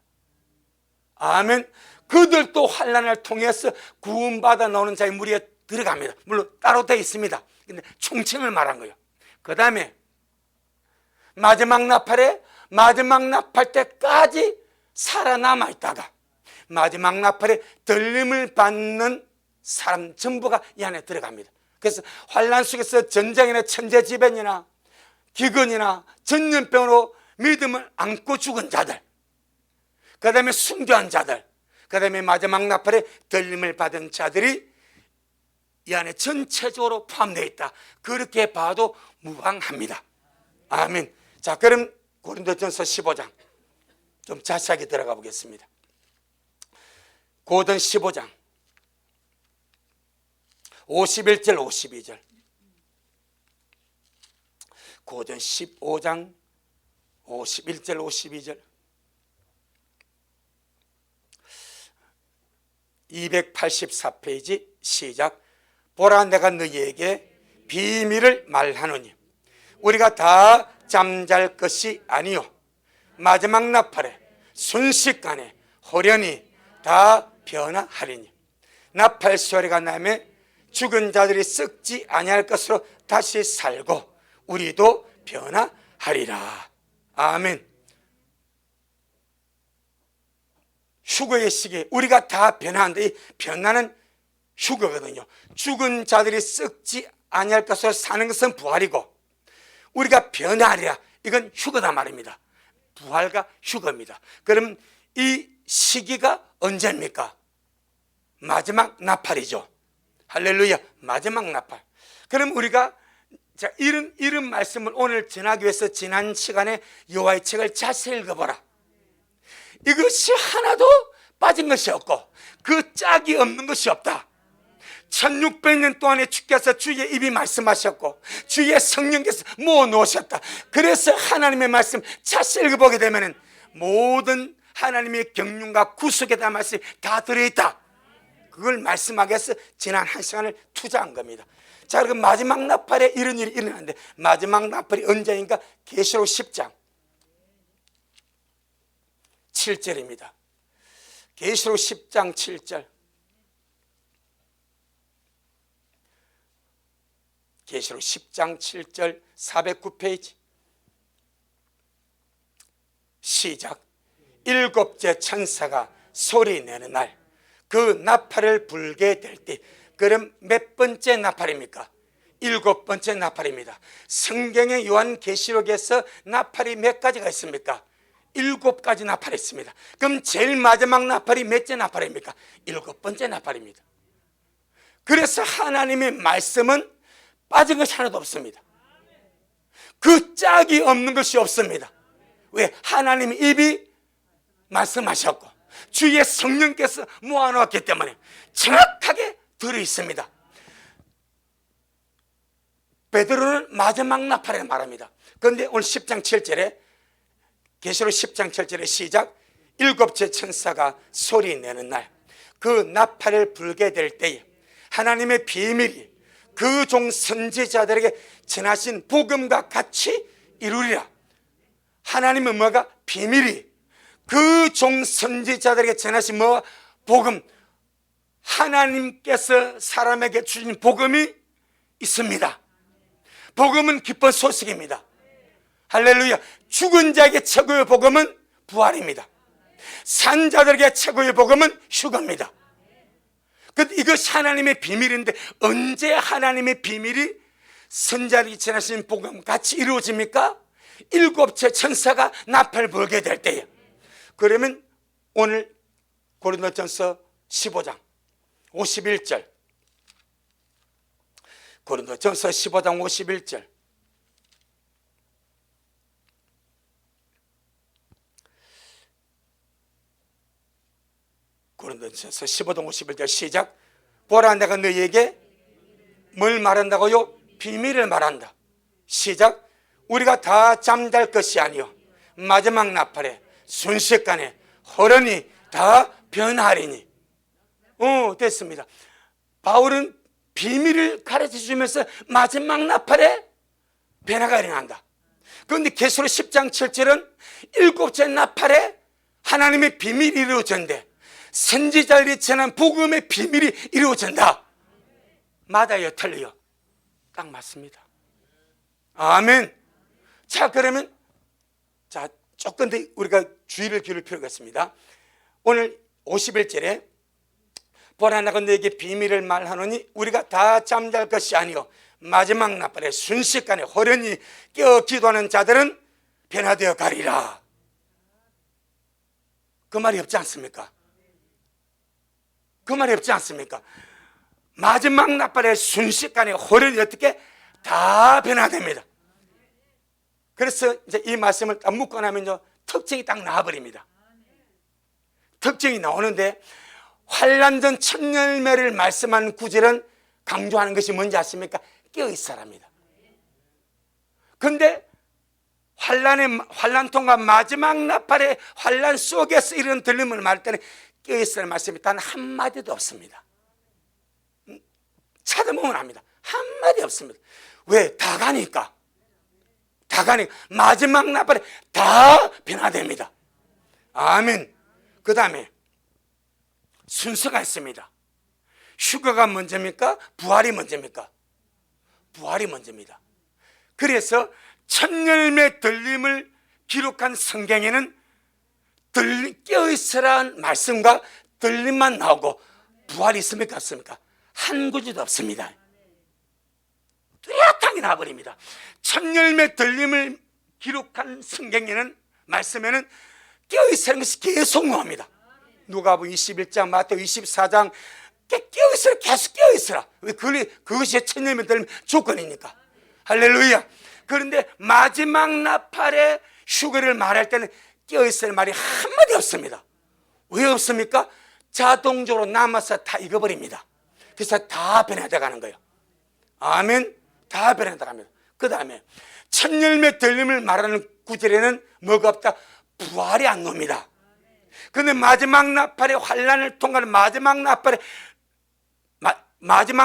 아멘. 그들도 환란을 통해서 구원받아 나오는 자의 무리에 들어갑니다. 물론 따로 되어 있습니다. 근데 총칭을 말한 거예요. 그 다음에 마지막 나팔에 마지막 나팔 때까지 살아남아 있다가 마지막 나팔에 들림을 받는 사람 전부가 이 안에 들어갑니다. 그래서 환란 속에서 전쟁이나 천재지변이나 기근이나 전염병으로 믿음을 안고 죽은 자들, 그 다음에 순교한 자들, 그 다음에 마지막 나팔에 들림을 받은 자들이 이 안에 전체적으로 포함되어 있다. 그렇게 봐도 무방합니다. 아멘. 자, 그럼 고린도전서 15장 좀 자세하게 들어가 보겠습니다. 고든 15장 51절 52절 고전 15장 51절 52절 284페이지 시작. 보라 내가 너희에게 비밀을 말하노니 우리가 다 잠잘 것이 아니요 마지막 나팔에 순식간에 호련히 다 변화하리니 나팔 소리가 나매 죽은 자들이 썩지 아니할 것으로 다시 살고 우리도 변화하리라. 아멘. 휴거의 시기에 우리가 다 변화한다. 이 변화는 휴거거든요. 죽은 자들이 썩지 아니할 것으로 사는 것은 부활이고 우리가 변화하리라. 이건 휴거다 말입니다. 부활과 휴거입니다. 그럼 이 시기가 언제입니까? 마지막 나팔이죠. 할렐루야. 마지막 나팔. 그럼 우리가 자, 이런 말씀을 오늘 전하기 위해서 지난 시간에 여호와의 책을 자세히 읽어보라. 이것이 하나도 빠진 것이 없고 그 짝이 없는 것이 없다. 1600년 동안에 주께서 주의 입이 말씀하셨고 주의 성령께서 모아놓으셨다. 그래서 하나님의 말씀 자세히 읽어보게 되면 모든 하나님의 경륜과 구속에 대한 말씀이 다 들어있다. 그걸 말씀하기 위해서 지난 한 시간을 투자한 겁니다. 자, 그럼 마지막 나팔에 이런 일이 일어나는데 마지막 나팔이 언제인가? 계시록 10장 7절입니다. 계시록 10장 7절. 계시록 10장 7절 409페이지 시작. 일곱째 천사가 소리내는 날, 그 나팔을 불게 될 때. 그럼 몇 번째 나팔입니까? 일곱 번째 나팔입니다. 성경의 요한계시록에서 나팔이 몇 가지가 있습니까? 일곱 가지 나팔이 있습니다. 그럼 제일 마지막 나팔이 몇째 나팔입니까? 일곱 번째 나팔입니다. 그래서 하나님의 말씀은 빠진 것이 하나도 없습니다. 그 짝이 없는 것이 없습니다. 왜? 하나님의 입이 말씀하셨고 주의 성령께서 모아놓았기 때문에 정확하게 들어있습니다. 베드로는 마지막 나팔에 말합니다. 그런데 오늘 10장 7절에 계시록 10장 7절에 시작, 일곱째 천사가 소리내는 날, 그 나팔을 불게 될 때에 하나님의 비밀이 그 종 선지자들에게 전하신 복음과 같이 이루리라. 하나님은 뭐가? 비밀이 그 종 선지자들에게 전하신 뭐? 복음. 하나님께서 사람에게 주신 복음이 있습니다. 복음은 기쁜 소식입니다. 할렐루야. 죽은 자에게 최고의 복음은 부활입니다. 산 자들에게 최고의 복음은 휴거입니다. 이것이 하나님의 비밀인데 언제 하나님의 비밀이 선자들이 전하신 복음 같이 이루어집니까? 일곱째 천사가 나팔 불게 될 때에. 그러면 오늘 고린도전서 15장 51절, 고린도전서 15장 51절, 고린도전서 15장 51절 시작, 보라 내가 너희에게 뭘 말한다고요? 비밀을 말한다. 시작, 우리가 다 잠잘 것이 아니요 마지막 나팔에 순식간에 혈흔이 다 변하리니. 됐습니다. 바울은 비밀을 가르쳐 주면서 마지막 나팔에 변화가 일어난다. 그런데 계시록 10장 7절은 일곱째 나팔에 하나님의 비밀이 이루어졌는데 선지자들이 전한 복음의 비밀이 이루어진다. 맞아요, 틀려요? 딱 맞습니다. 아멘. 자, 그러면 조금 더 우리가 주의를 기울일 필요가 있습니다. 오늘 51절에 보라 내가 너에게 비밀을 말하노니 우리가 다 잠잘 것이 아니요 마지막 나팔에 순식간에 호련히 깨어 기도하는 자들은 변화되어 가리라. 그 말이 없지 않습니까? 그 말이 없지 않습니까? 마지막 나팔에 순식간에 호련히 어떻게 다 변화됩니다. 그래서 이제 이 말씀을 딱 묻고 나면요 특징이 딱 나와버립니다. 특징이 나오는데 환난 첫 열매를 말씀한 구절은 강조하는 것이 뭔지 아십니까? 깨어있어랍니다. 그런데 환난통과 마지막 나팔의 환난 속에서 이런 들림을 말할 때는 깨어있으라는 말씀이 단 한마디도 없습니다. 찾아보면 압니다. 한마디 없습니다. 왜? 다 가니까 마지막 나팔에 다 변화됩니다. 아멘. 그 다음에 순서가 있습니다. 휴거가 먼저입니까? 부활이 먼저입니까? 부활이 먼저입니다. 그래서 첫 열매 들림을 기록한 성경에는 깨어있으라는 말씀과 들림만 나오고 부활이 있습니까? 없습니까? 한 구절도 없습니다. 뚜렷하게 나와버립니다. 첫 열매 들림을 기록한 성경에는 말씀에는 깨어있으라는 것이 계속 나옵니다. 누가복음 21장, 마태복음 24장 깨어있으라, 계속 깨어있으라. 왜? 그것이 첫 열매 들림 조건이니까. 할렐루야. 그런데 마지막 나팔의 휴거를 말할 때는 깨어있을 말이 한마디 없습니다. 왜 없습니까? 자동적으로 남아서 다 익어버립니다. 그래서 다 변화되어 가는 거예요. 아멘. 다 변화되어 갑니다. 그 다음에 첫 열매 들림을 말하는 구절에는 뭐가 없다? 부활이 안 나옵니다. 그런데 마지막 나팔의 환난을 통과하는 마지막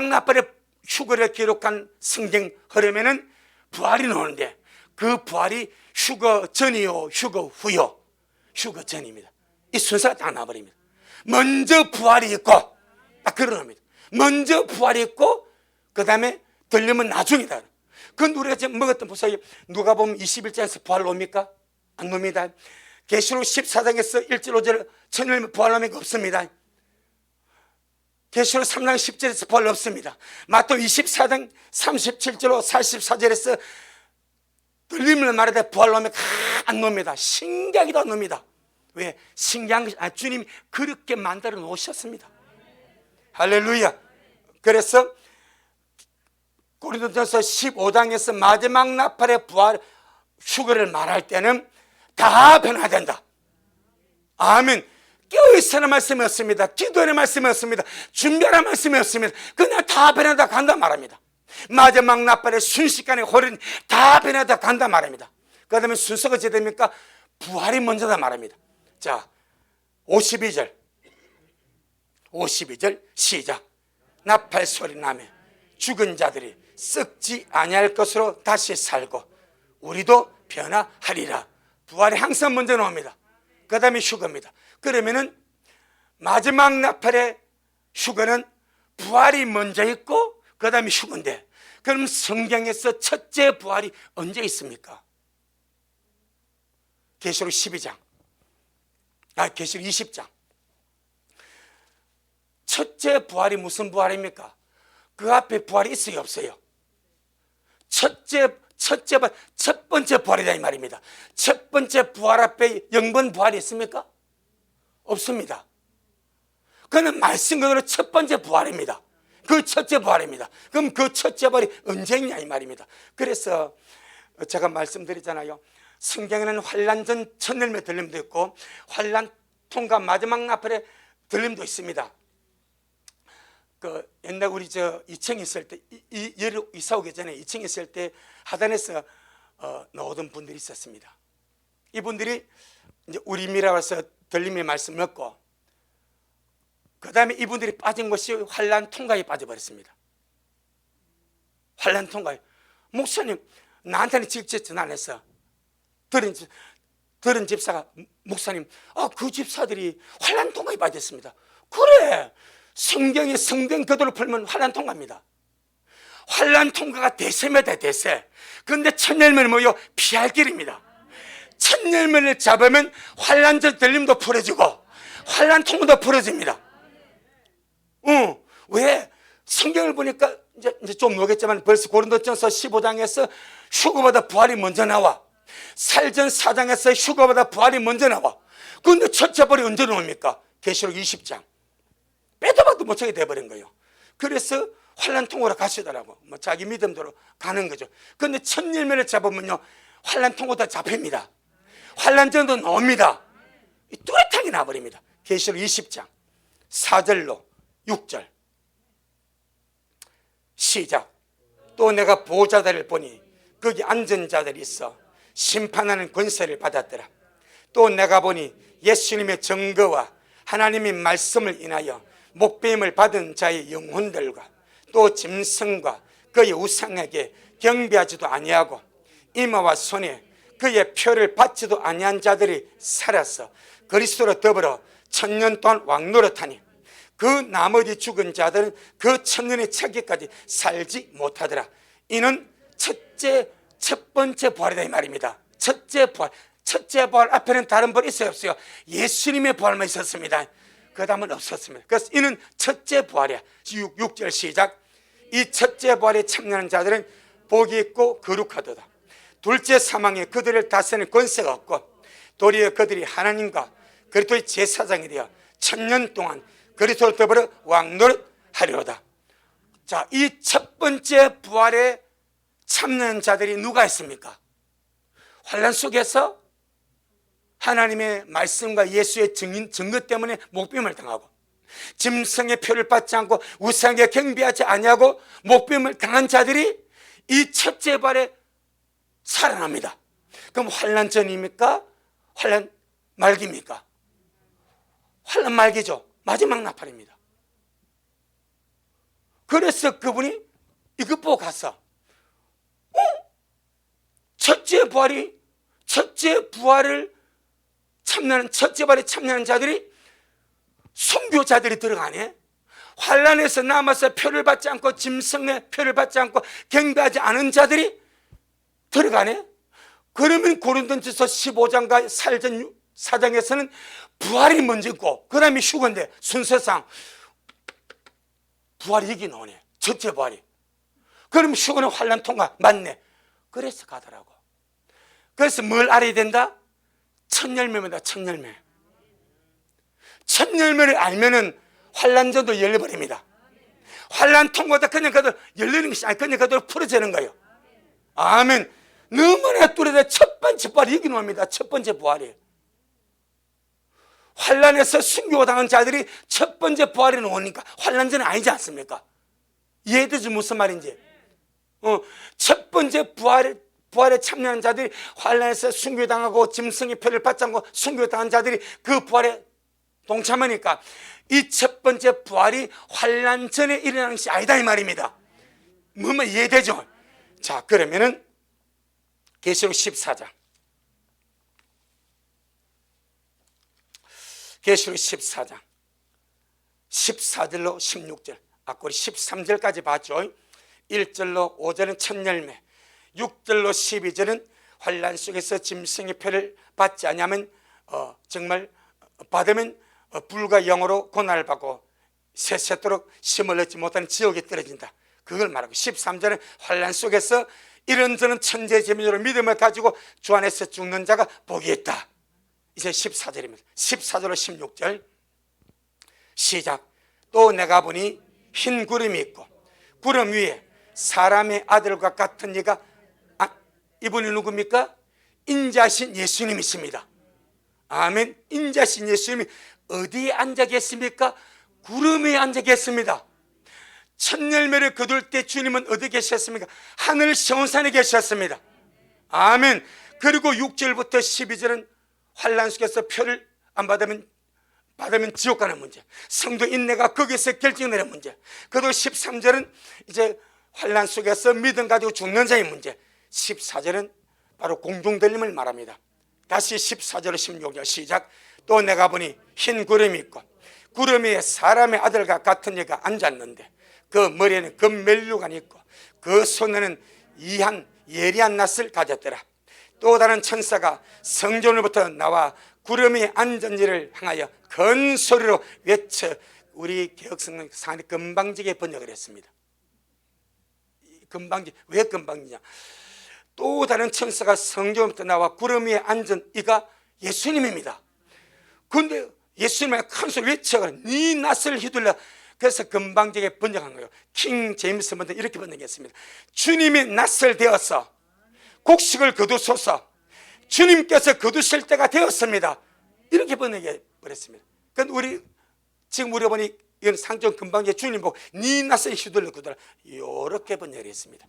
나팔의 휴거를 기록한 성경 흐름에는 부활이 나오는데 그 부활이 휴거 전이요 휴거 후요. 휴거 전입니다. 이 순서가 딱 나와버립니다. 먼저 부활이 있고 딱 그러합니다. 먼저 부활이 있고 그 다음에 들림은 나중이다. 그건 우리가 지금 먹었던 보세요. 누가 보면 21장에서 부활 옵니까? 안 옵니다. 계시록 14장에서 1절 5절 천일 부활하는 게 없습니다. 계시록 3장 10절에서 부활 없습니다. 마태복음 24장 37절로 44절에서 들림을 말하되 부활하면 안 놉니다. 신기하기도 안 놉니다. 왜? 신기한 것이 주님이 그렇게 만들어 놓으셨습니다. 할렐루야. 그래서 고린도전서 15장에서 마지막 나팔의 부활 휴거를 말할 때는 다 변화된다. 아멘. 깨어있으라는 말씀이 없습니다. 기도하는 말씀이 없습니다. 준비하라는 말씀이 없습니다. 그냥 다 변하다 간다 말합니다. 마지막 나팔의 순식간에 호련이 다 변하다 간다 말합니다. 그 다음에 순서가 어찌 됩니까? 부활이 먼저다 말합니다. 자, 52절 시작. 나팔 소리 나며 죽은 자들이 썩지 아니할 것으로 다시 살고 우리도 변화하리라. 부활이 항상 먼저 나옵니다. 그 다음에 휴거입니다. 그러면은 마지막 나팔의 휴거는 부활이 먼저 있고 그 다음에 휴거인데, 그럼 성경에서 첫째 부활이 언제 있습니까? 계시록 12장, 계시록 20장. 첫째 부활이 무슨 부활입니까? 그 앞에 부활이 있어요, 없어요? 첫 번째 부활이다 이 말입니다. 첫 번째 부활 앞에 영번 부활이 있습니까? 없습니다. 그는 말씀 그대로 첫 번째 부활입니다. 그 첫째 부활입니다. 그럼 그 첫째 부활이 언제 있냐 이 말입니다. 그래서 제가 말씀드리잖아요. 성경에는 환란 전 첫 열매 들림도 있고 환란 통과 마지막 나팔의 들림도 있습니다. 그 옛날 우리 2층에 있을 때 이사 오기 전에 2층에 있을 때 하단에서 나오던 분들이 있었습니다. 이분들이 이제 우리미라 와서 들림의 말씀 듣고 그 다음에 이분들이 빠진 것이 환란 통과에 빠져버렸습니다. 환란 통과에. 목사님 나한테는 직접 전화 안 했어. 들은 집사가 목사님 그 집사들이 환란 통과에 빠졌습니다. 그래, 성경의 성경 교도를 풀면 환란 통과입니다. 환란 통과가 대세입니다. 대세. 그런데 첫 열매는 뭐요? 피할 길입니다. 첫 열매를 잡으면 환란전 들림도 풀어지고 환란 통과도 풀어집니다. 왜? 성경을 보니까 이제 좀 오겠지만 벌써 고린도전서 15장에서 휴거보다 부활이 먼저 나와. 살전 4장에서 휴거보다 부활이 먼저 나와. 그런데 첫째 부활이 언제 나옵니까? 계시록 20장. 빼도 박도 못하게 돼버린 거예요. 그래서 환란 통과로 가시더라고. 자기 믿음대로 가는 거죠. 그런데 첫 열매를 잡으면요 환란 통과도 잡힙니다. 환란전도 나옵니다. 뚜렷하게 나버립니다. 계시록 20장 4절로 6절 시작. 또 내가 보호자들을 보니 거기 앉은 자들이 있어 심판하는 권세를 받았더라. 또 내가 보니 예수님의 증거와 하나님의 말씀을 인하여 목배임을 받은 자의 영혼들과 또 짐승과 그의 우상에게 경배하지도 아니하고 이마와 손에 그의 표를 받지도 아니한 자들이 살아서 그리스도로 더불어 1000년 동안 왕노릇하니 그 나머지 죽은 자들은 그 1000년의 차기까지 살지 못하더라. 이는 첫 번째 부활이다 이 말입니다. 첫째 부활 앞에는 다른 부활이 있어요, 없어요? 예수님의 부활만 있었습니다. 그 다음은 없었습니다. 그래서 이는 첫째 부활이야. 6절 시작. 이 첫째 부활에 참여하는 자들은 복이 있고 거룩하도다. 둘째 사망에 그들을 다스리는 권세가 없고 도리어 그들이 하나님과 그리스도의 제사장이 되어 1000년 동안 그리스도로 더불어 왕노릇하리로다. 자, 이 첫 번째 부활에 참여한 자들이 누가 있습니까? 환란 속에서 하나님의 말씀과 예수의 증거 때문에 목배임을 당하고 짐승의 표를 받지 않고 우상에 경배하지 아니하고 목배임을 당한 자들이 이 첫째 부활에 살아납니다. 그럼 환란 전입니까? 환란 말기입니까? 환란 말기죠. 마지막 나팔입니다. 그래서 그분이 이것 보고 갔어. 첫째 부활에 참여하는 자들이 선교자들이 들어가네. 환란에서 남아서 표를 받지 않고 짐승의 표를 받지 않고 경배하지 않은 자들이 들어가네. 그러면 고린도전서 15장과 사장에서는 부활이 먼저 있고 그 다음에 휴거인데 순서상 부활이 이기 나오네. 첫째 부활이. 그럼 휴거는 환난 통과 맞네. 그래서 가더라고. 그래서 뭘 알아야 된다? 첫 열매입니다. 첫 열매. 첫 열매를 알면은 환난전도 열려버립니다. 환난 통과다 그냥 가도 열리는 것이 아니 그냥 가도 풀어지는 거예요. 아멘. 너무나 뚜렷해. 첫 번째 부활이 이기 나옵니다. 첫 번째 부활이에요. 환난에서 순교가 당한 자들이 첫 번째 부활이 나오니까 환난전은 아니지 않습니까? 이해되지 무슨 말인지? 첫 번째 부활에 참여한 자들이 환난에서 순교당하고 짐승의 표를 받지 않고 순교당한 자들이 그 부활에 동참하니까 이 첫 번째 부활이 환난 전에 일어나는 것이 아니다 이 말입니다. 뭐뭐 이해되죠? 자, 그러면은 계시록 14장 계시록 14장 14절로 16절 아까 우리 13절까지 봤죠. 1절로 5절은 첫 열매, 6절로 12절은 환난 속에서 짐승의 표를 받지 않으면 정말 받으면 불과 영으로 고난을 받고 세세토록 힘을 얻지 못하는 지옥에 떨어진다. 그걸 말하고 13절은 환난 속에서 이런저런 천재지변으로 믿음을 가지고 주 안에서 죽는 자가 복이 있다. 이제 14절입니다. 14절로 16절 시작. 또 내가 보니 흰 구름이 있고 구름 위에 사람의 아들과 같은 이가 이분이 누굽니까? 인자신 예수님이십니다. 아멘. 인자신 예수님이 어디에 앉아 계십니까? 구름 위에 앉아 계십니다. 첫 열매를 거둘 때 주님은 어디 계셨습니까? 하늘 시온산에 계셨습니다. 아멘. 그리고 6절부터 12절은 환난 속에서 표를 안 받으면 지옥 가는 문제, 성도 인내가 거기서 결정되는 문제. 그리고 13절은 이제 환난 속에서 믿음 가지고 죽는 자의 문제. 14절은 바로 공중들림을 말합니다. 다시 14절 16절 시작. 또 내가 보니 흰 구름이 있고 구름 위에 사람의 아들과 같은 이가 앉았는데 그 머리에는 금멜류관이 있고 그 손에는 이한 예리한 낫을 가졌더라. 또 다른 천사가 성전으로부터 나와 구름 위에 앉은 이를 향하여 큰 소리로 외쳐. 우리 개혁성경 상당히 금방지게 번역을 했습니다. 금방지, 왜 금방지냐? 또 다른 천사가 성전부터 나와 구름 위에 앉은 이가 예수님입니다. 그런데 예수님의 큰 소리 외쳐가 네 낫을 휘둘러. 그래서 금방지게 번역한 거예요. 킹 제임스 먼저 이렇게 번역했습니다. 주님이 낫을 되어서 곡식을 거두소서. 주님께서 거두실 때가 되었습니다. 이렇게 번역해 버렸습니다. 그런데 지금 우리 보니 이건 상종 금방지게 주님 보고 네 낫을 휘둘러 거두라. 이렇게 번역을 했습니다.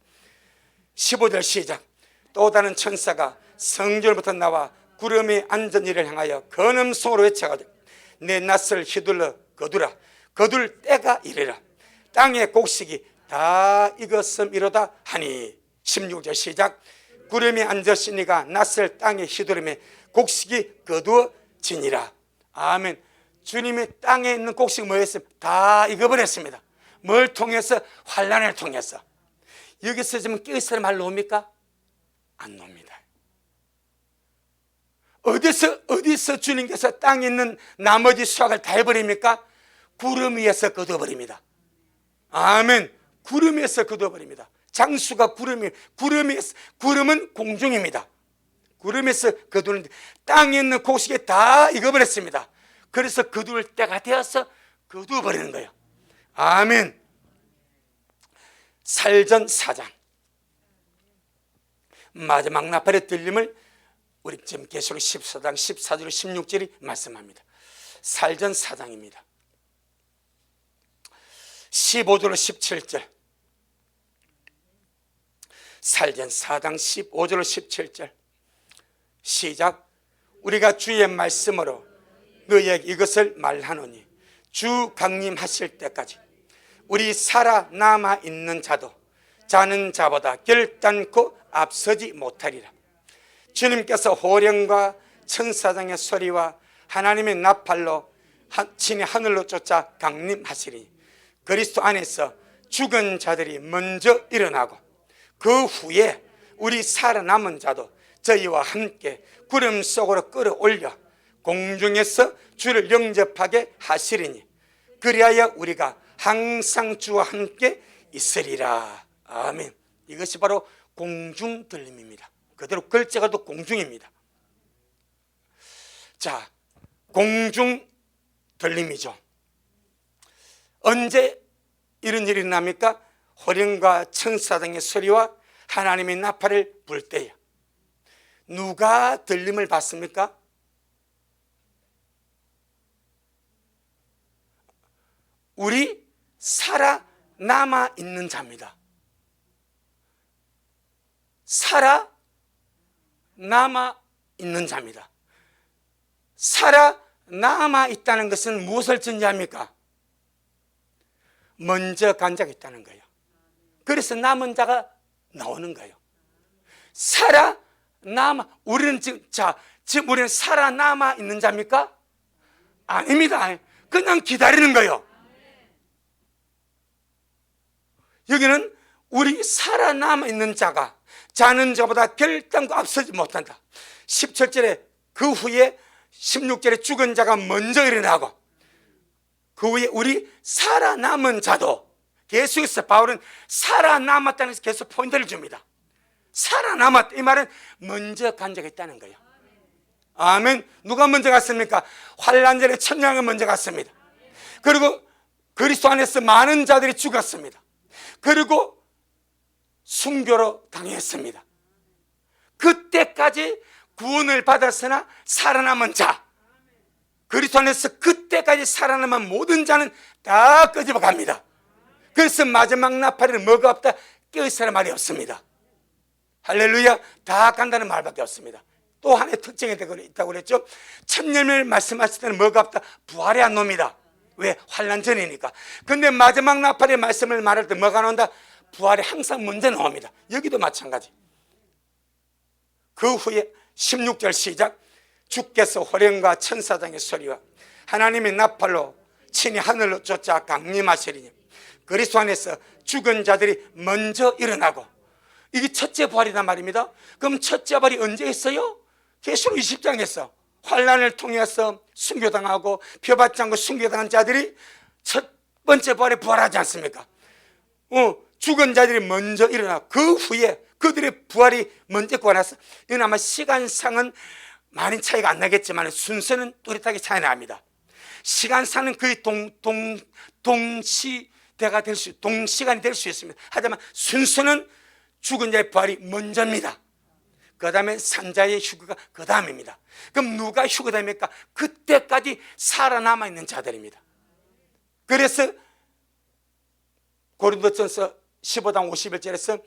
15절 시작. 또 다른 천사가 성전부터 나와 구름에 앉은 이를 향하여 큰 음성으로 외쳐가지고 내 낫을 휘둘러 거두라. 거둘 때가 이르라. 땅의 곡식이 다 익었음이로다 하니. 16절 시작. 구름에 앉으시니가 낫을 땅에 휘두르며 곡식이 거두어지니라. 아멘. 주님이 땅에 있는 곡식 뭐였어요? 다 익어버렸습니다. 뭘 통해서? 환난을 통해서. 여기서 지금 깨어있을 말 나옵니까? 안 나옵니다. 어디서 주님께서 땅에 있는 나머지 수확을 다 해버립니까? 구름 위에서 거둬버립니다. 아멘. 구름 위에서 거둬버립니다. 장수가 구름은 공중입니다. 구름에서 거두는데 땅에 있는 곡식이 다 익어버렸습니다. 그래서 거둘 때가 되어서 거두어버리는 거예요. 아멘. 살전 4장 마지막 나팔의 들림을 우리 지금 계시록 14장 14절 16절이 말씀합니다. 살전 4장입니다. 15절로 17절 살전 4장 15절로 17절 시작. 우리가 주의 말씀으로 너희에게 이것을 말하노니 주 강림하실 때까지 우리 살아남아 있는 자도 자는 자보다 결단코 앞서지 못하리라. 주님께서 호령과 천사장의 소리와 하나님의 나팔로 친히 하늘로 쫓아 강림하시리니 그리스도 안에서 죽은 자들이 먼저 일어나고 그 후에 우리 살아남은 자도 저희와 함께 구름 속으로 끌어올려 공중에서 주를 영접하게 하시리니 그리하여 우리가 항상 주와 함께 있으리라. 아멘. 이것이 바로 공중 들림입니다. 그대로 글자가 또 공중입니다. 자, 공중 들림이죠. 언제 이런 일이 납니까? 호령과 천사장의 소리와 하나님의 나팔을 불 때야. 누가 들림을 받습니까? 우리 살아남아 있는 자입니다. 살아남아 있는 자입니다. 살아남아 있다는 것은 무엇을 전제합니까? 먼저 간 자가 있다는 거예요. 그래서 남은 자가 나오는 거예요. 살아남아, 우리는 지금 우리는 살아남아 있는 자입니까? 아닙니다. 그냥 기다리는 거예요. 여기는 우리 살아남아 있는 자가 자는 자보다 결단코 앞서지 못한다. 17절에 그 후에 16절에 죽은 자가 먼저 일어나고 그 후에 우리 살아남은 자도 계속해서 바울은 살아남았다는 것에 계속 포인트를 줍니다. 살아남았다, 이 말은 먼저 간 자가 있다는 거예요. 아멘. 누가 먼저 갔습니까? 환난 전에 천냥은 먼저 갔습니다. 그리고 그리스도 안에서 많은 자들이 죽었습니다. 그리고 순교로 당했습니다. 그때까지 구원을 받았으나 살아남은 자, 그리스도 안에서 그때까지 살아남은 모든 자는 다 끄집어 갑니다. 그래서 마지막 나팔에는 뭐가 없다? 깨어있으라는 말이 없습니다. 할렐루야. 다 간다는 말밖에 없습니다. 또 하나의 특징이 있다고 그랬죠. 첫 열매를 말씀하실 때는 뭐가 없다? 부활이 안 놉니다. 왜? 환난 전이니까. 근데 마지막 나팔의 말씀을 말할 때 뭐가 나온다? 부활이 항상 먼저 나옵니다. 여기도 마찬가지. 그 후에 16절 시작. 주께서 호령과 천사장의 소리와 하나님의 나팔로 친히 하늘로 쫓아 강림하시리니 그리스도 안에서 죽은 자들이 먼저 일어나고, 이게 첫째 부활이란 말입니다. 그럼 첫째 부활이 언제 했어요? 계시록 20장에서 환난을 통해서 순교당하고 표받지 않고 순교당한 자들이 첫 번째 부활에 부활하지 않습니까? 죽은 자들이 먼저 일어나고 그 후에 그들의 부활이 먼저 구원했어. 이건 아마 시간상은 많은 차이가 안 나겠지만 순서는 뚜렷하게 차이 납니다. 시간상은 거의 동시대가 동시간이 될 수 있습니다. 하지만 순서는 죽은 자의 부활이 먼저입니다. 그 다음에 산자의 휴거가 그 다음입니다. 그럼 누가 휴거됩니까? 그때까지 살아남아 있는 자들입니다. 그래서 고린도전서 15장 51절에서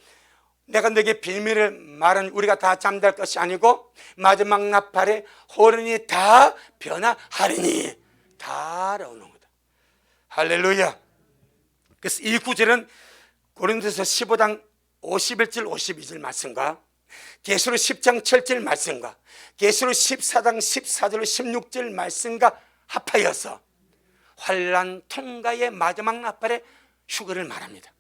내가 너에게 비밀을 말하는 우리가 다 잠들 것이 아니고 마지막 나팔에 호련이 다 변화하리니 다 나오는 거다. 할렐루야. 그래서 이 구절은 고린도서 15장 51절 52절 말씀과 계시록 10장 7절 말씀과 계시록 14장 14절 16절 말씀과 합하여서 환난 통과의 마지막 나팔의 휴거를 말합니다.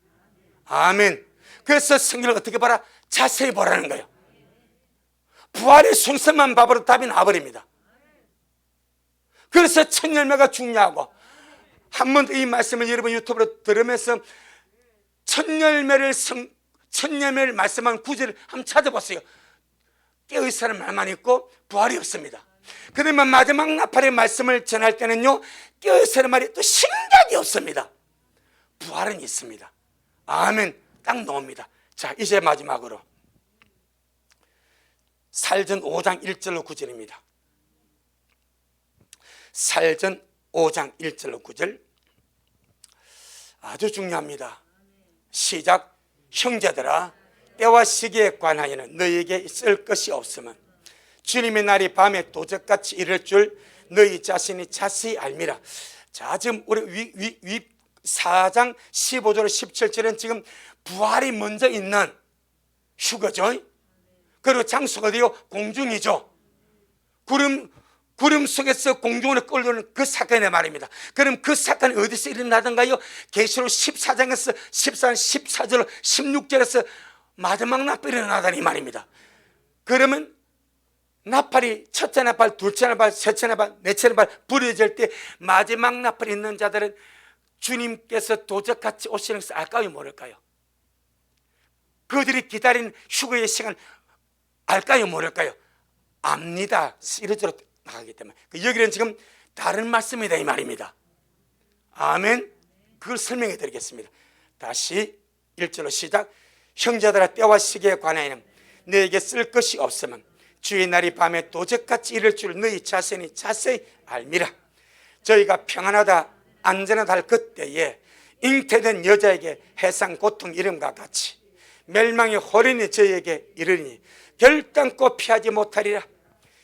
아멘. 그래서 성경을 어떻게 봐라? 자세히 보라는 거예요. 부활의 순서만 봐버려 답이 나와버립니다. 그래서 첫 열매가 중요하고, 한 번 더 이 말씀을 여러분 유튜브로 들으면서 첫 열매를 말씀한 구절을 한번 찾아보세요. 깨어있으라는 말만 있고 부활이 없습니다. 그러면 마지막 나팔의 말씀을 전할 때는요, 깨어있으라는 말이 또 신각이 없습니다. 부활은 있습니다. 아멘. 딱 나옵니다. 자, 이제 마지막으로 살전 5장 1절로 9절입니다. 살전 5장 1절로 9절 아주 중요합니다. 시작. 형제들아, 때와 시기에 관하여는 너희에게 있을 것이 없으면 주님의 날이 밤에 도적같이 이를 줄 너희 자신이 자세히 알미라. 자, 지금 우리 위 4장 15절 17절은 지금 부활이 먼저 있는 휴거죠. 그리고 장소가 어디요? 공중이죠. 구름 속에서 공중으로 끌려오는 그 사건의 말입니다. 그럼 그 사건이 어디서 일어나던가요? 계시록 14장에서 14절 16절에서 마지막 나팔이 일어나다니 말입니다. 그러면 나팔이 첫째 나팔, 둘째 나팔, 셋째 나팔, 넷째 나팔 부려질 때 마지막 나팔이 있는 자들은 주님께서 도적같이 오시는 것을 알까요, 모를까요? 그들이 기다린 휴거의 시간 알까요, 모를까요? 압니다. 이러저러 나가기 때문에. 여기는 지금 다른 말씀이다 이 말입니다. 아멘. 그걸 설명해 드리겠습니다. 다시 1절로 시작. 형제들아, 때와 시기에 관하여는 너에게 쓸 것이 없으면 주의 날이 밤에 도적같이 이를 줄 너희 자신이 자세히 알미라. 저희가 평안하다 안전하다 할 그때에 잉태된 여자에게 해상 고통 이름과 같이 멸망의 호련이 저희에게 이르니 결단코 피하지 못하리라.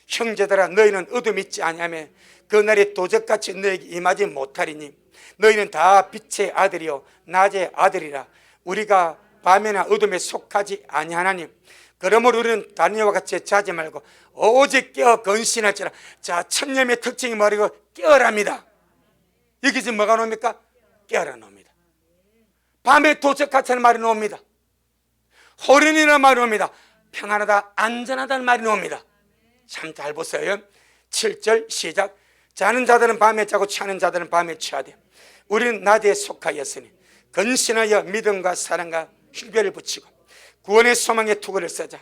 형제들아, 너희는 어둠 있지 아니하며 그 날이 도적같이 너에게 임하지 못하리니 너희는 다 빛의 아들이요 낮의 아들이라. 우리가 밤에나 어둠에 속하지 아니하나니 그러므로 우리는 다른 이와 같이 자지 말고 오직 깨어 건신할지라. 자, 천념의 특징이 뭐라고? 깨어랍니다. 여기 지금 뭐가 나옵니까? 깨어라 나옵니다. 밤에 도적같이 하는 말이 나옵니다. 호련이라는 말이 나옵니다. 평안하다 안전하다는 말이 나옵니다. 참 잘 보세요. 7절 시작. 자는 자들은 밤에 자고 취하는 자들은 밤에 취하되 우리는 낮에 속하였으니 건신하여 믿음과 사랑과 힐배를 붙이고 구원의 소망의 투구를 쓰자.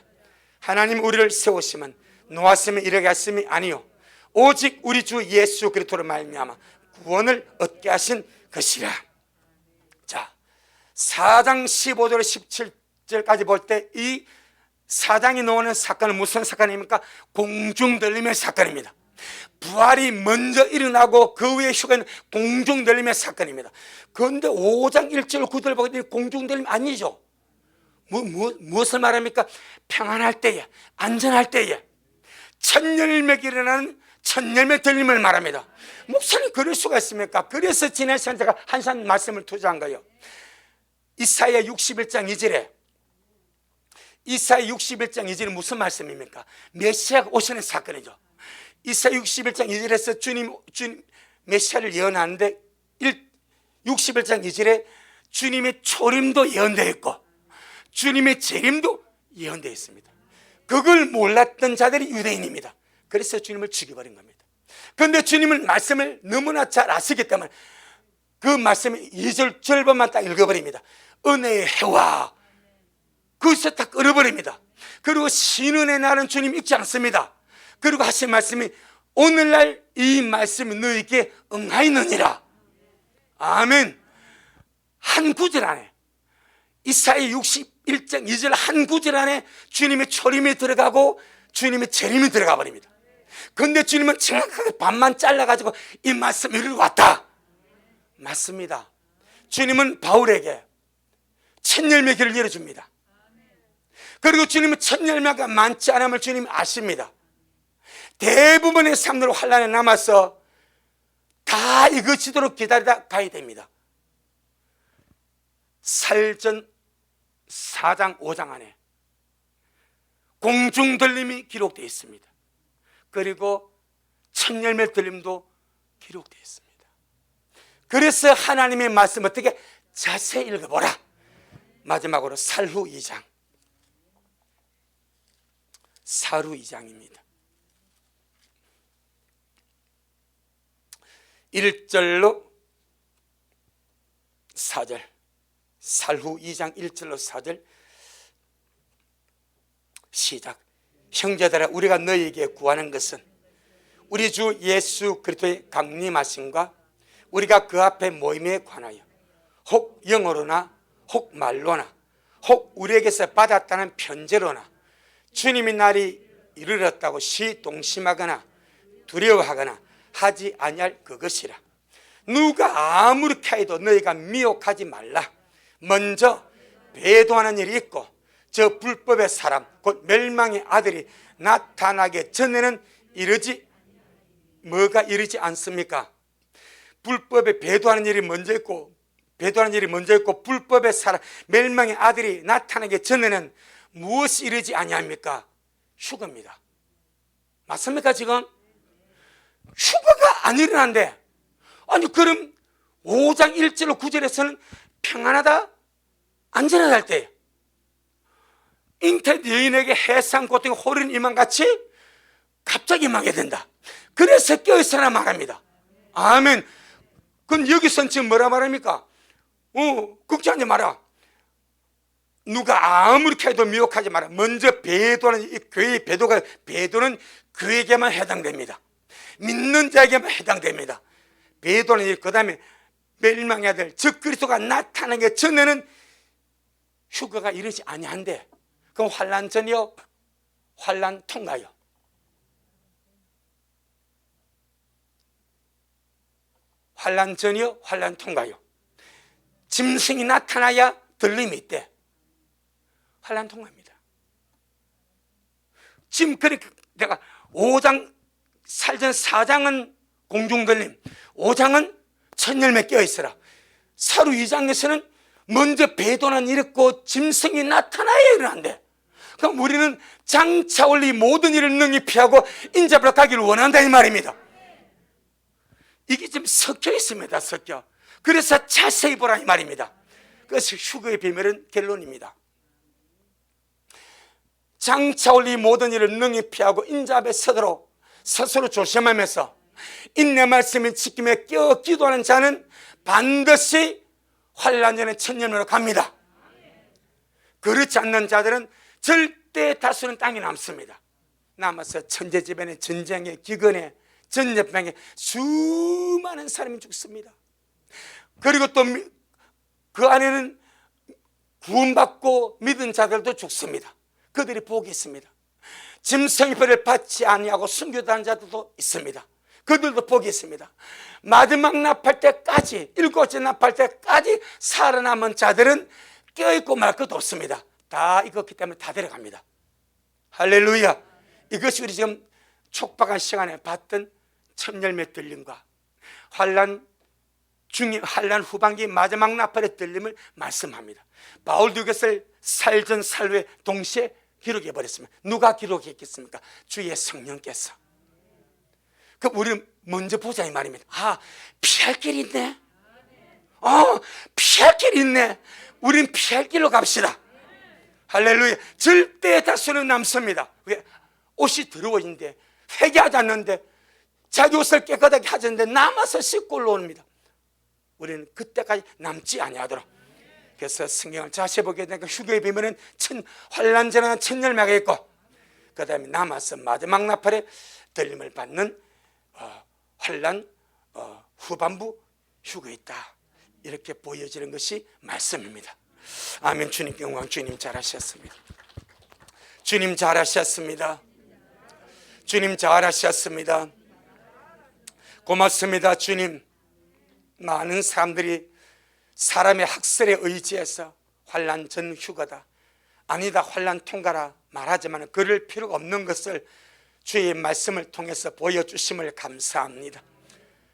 하나님 우리를 세우시면 놓았으면 이르게 하심이 아니요 오직 우리 주 예수 그리스도로 말미암아 구원을 얻게 하신 것이라. 자, 4장 15절 17절까지 볼 때 이 4장이 나오는 사건은 무슨 사건입니까? 공중들림의 사건입니다. 부활이 먼저 일어나고 그 후에 휴가는 공중들림의 사건입니다. 그런데 5장 1절 9절 보더니 공중들림 아니죠. 무엇을 말합니까? 평안할 때에, 안전할 때에 첫열매가 일어나는 첫열매 들림을 말합니다. 목사님 그럴 수가 있습니까? 그래서 지난 시간 제가 한 시간 말씀을 투자한 거예요. 이사야 61장 2절에 이사야 61장 2절은 무슨 말씀입니까? 메시아가 오시는 사건이죠. 이사야 61장 2절에서 주님 메시아를 예언하는데 61장 2절에 주님의 초림도 예언되어 있고 주님의 재림도 예언되어 있습니다. 그걸 몰랐던 자들이 유대인입니다. 그래서 주님을 죽여버린 겁니다. 그런데 주님은 말씀을 너무나 잘 아시기 때문에 그 말씀을 2절 절반만 딱 읽어버립니다. 은혜의 해와 거기서 딱 끊어버립니다. 그리고 신은의 날은 주님 읽지 않습니다. 그리고 하신 말씀이 오늘날 이 말씀이 너에게 응하이느니라. 아멘. 한 구절 안에 이사야 61장 2절 한 구절 안에 주님의 초림이 들어가고 주님의 재림이 들어가 버립니다. 그런데 주님은 정확하게 반만 잘라가지고 이 말씀을 이루고 왔다. 맞습니다. 주님은 바울에게 첫 열매 길을 열어줍니다. 그리고 주님은 첫 열매가 많지 않음을 주님이 아십니다. 대부분의 사람들 환난에 남아서 다 이것이도록 기다리다 가야 됩니다. 살전 4장 5장 안에 공중들림이 기록되어 있습니다. 그리고 첫 열매 들림도 기록되어 있습니다. 그래서 하나님의 말씀 어떻게 자세히 읽어보라. 마지막으로 살후 2장 사루 2장입니다. 1절로 4절 살후 2장 1절로 4절 시작. 형제들아, 우리가 너희에게 구하는 것은 우리 주 예수 그리스도의 강림하심과 우리가 그 앞에 모임에 관하여 혹 영어로나 혹 말로나 혹 우리에게서 받았다는 편지로나 주님의 날이 이르렀다고 시동심하거나 두려워하거나 하지 아니할 그것이라. 누가 아무렇게 해도 너희가 미혹하지 말라. 먼저 배도하는 일이 있고 저 불법의 사람 곧 멸망의 아들이 나타나기 전에는 뭐가 이르지 않습니까? 불법에 배도하는 일이 먼저 있고 불법의 사람 멸망의 아들이 나타나기 전에는 무엇이 이르지 아니합니까? 휴거입니다. 맞습니까? 지금 휴거가 안 일어난데, 아니 그럼 5장 1절로 9절에서는 평안하다 안전하다 할 때 잉태 여인에게 해상 고통이 호른 이만 같이 갑자기 망해된다. 그래서 껴있어라 말합니다. 아멘. 그럼 여기서는 지금 뭐라 말합니까? 걱정하지 마라. 누가 아무리 해도 미혹하지 마라. 먼저 배도는, 이 교회의 배도는 그에게만 해당됩니다. 믿는 자에게만 해당됩니다. 배도는 그 다음에 멸망해야 될 적그리스도가 나타나기 전에는 휴거가 이르지 아니한데, 그럼 환난 전이요, 환난 통과요. 환난 전이요, 환난 통과요. 짐승이 나타나야 들림이 있대. 환난 통과입니다. 지금 그렇게 내가 5장 살전 4장은 공중들림, 5장은 천열매 껴있으라. 사루 2장에서는 먼저 배도는 일었고 짐승이 나타나야 일어난대. 그럼 우리는 장차 올 이 모든 일을 능히 피하고 인자부로 가기를 원한다 이 말입니다. 이게 지금 섞여 있습니다. 섞여. 그래서 자세히 보라 이 말입니다. 그래서 휴거의 비밀은 결론입니다. 장차 올 이 모든 일을 능히 피하고 인자 앞에 서도록 스스로 조심하면서 인내 말씀을 지키며 깨어 기도하는 자는 반드시 환난 전에 천년으로 갑니다. 그렇지 않는 자들은 절대 다수는 땅에 남습니다. 남아서 천재지변에, 전쟁에, 기근에, 전염병에 수많은 사람이 죽습니다. 그리고 또 그 안에는 구원받고 믿은 자들도 죽습니다. 그들이 복이 있습니다. 짐승의 벌을 받지 아니하고 순교하는 자들도 있습니다. 그들도 복이 있습니다. 마지막 납할 때까지, 일곱째 납할 때까지 살아남은 자들은 껴있고 말 것도 없습니다. 다 익었기 때문에 다 데려갑니다. 할렐루야. 이것이 우리 지금 촉박한 시간에 봤던 천열매 들림과 환난 중에 환난 후반기 마지막 나팔의 들림을 말씀합니다. 바울도 이것을 살전 살후에 동시에 기록해 버렸습니다. 누가 기록했겠습니까? 주의 성령께서. 그럼 우리는 먼저 보자 이 말입니다. 피할 길이 있네. 피할 길이 있네. 우린 피할 길로 갑시다. 할렐루야. 절대 다수는 남습니다. 왜? 옷이 더러워 있는데, 회개하지 않는데, 자기 옷을 깨끗하게 하는데 남아서 씻고 올라옵니다. 우리는 그때까지 남지 아니하도록. 그래서 성경을 자세히 보게 되니까 휴거의 비밀은 환난 전에는 천열매가 있고, 그 다음에 남아서 마지막 나팔에 들림을 받는 환난 후반부 휴거에 있다. 이렇게 보여지는 것이 말씀입니다. 아멘. 주님께 영광. 주님 잘하셨습니다. 주님 잘하셨습니다. 주님 잘하셨습니다. 고맙습니다. 주님. 많은 사람들이 사람의 학설에 의지해서 환난 전 휴거다, 아니다 환난 통과라 말하지만 그럴 필요가 없는 것을 주의 말씀을 통해서 보여주심을 감사합니다.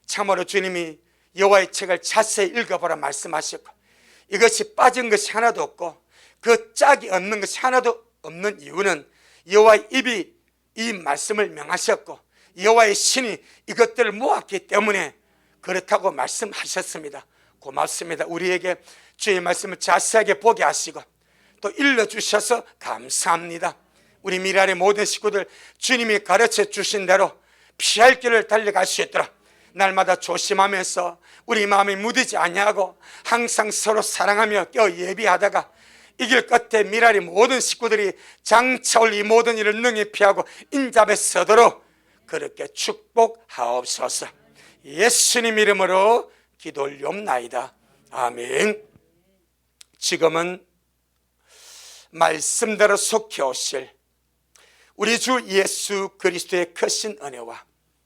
참으로 주님이 여호와의 책을 자세히 읽어보라 말씀하셨고, 이것이 빠진 것이 하나도 없고 그 짝이 없는 것이 하나도 없는 이유는 여호와의 입이 이 말씀을 명하셨고 여호와의 신이 이것들을 모았기 때문에 그렇다고 말씀하셨습니다. 고맙습니다. 우리에게 주의 말씀을 자세하게 보게 하시고 또 일러주셔서 감사합니다. 우리 미랄의 모든 식구들 주님이 가르쳐 주신 대로 피할 길을 달려갈 수 있도록 날마다 조심하면서 우리 마음이 무디지 아니하고 항상 서로 사랑하며 껴 예비하다가 이 길 끝에 미랄의 모든 식구들이 장차 올 이 모든 일을 능히 피하고 인잡에 서도록 그렇게 축복하옵소서. 예수님 이름으로 기도 올리옵나이다. 아멘. 지금은 말씀대로 속해 오실 우리 주 예수 그리스도의 크신 은혜와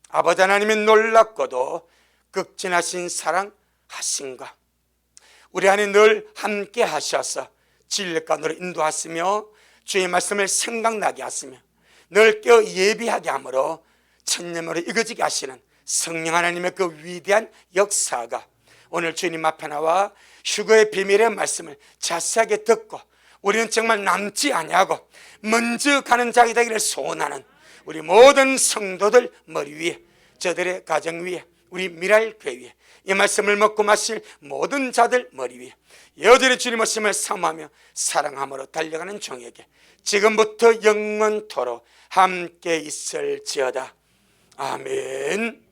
아버지 하나님의 놀랍고도 극진하신 사랑하심과 우리 안에 늘 함께 하셔서 진리 가운데로 인도하시며 주의 말씀을 생각나게 하시며 늘 깨어 예비하게 하므로 천년으로 이어지게 하시는 성령 하나님의 그 위대한 역사가 오늘 주님 앞에 나와 휴거의 비밀의 말씀을 자세하게 듣고 우리는 정말 남지 아니하고 먼저 가는 자가 되기를 소원하는 우리 모든 성도들 머리 위에, 저들의 가정 위에, 우리 미랄교회 위에 이 말씀을 먹고 마실 모든 자들 머리 위에 여전히 주님 오심을 사모하며 사랑함으로 달려가는 종에게 지금부터 영원토록 함께 있을지어다. 아멘.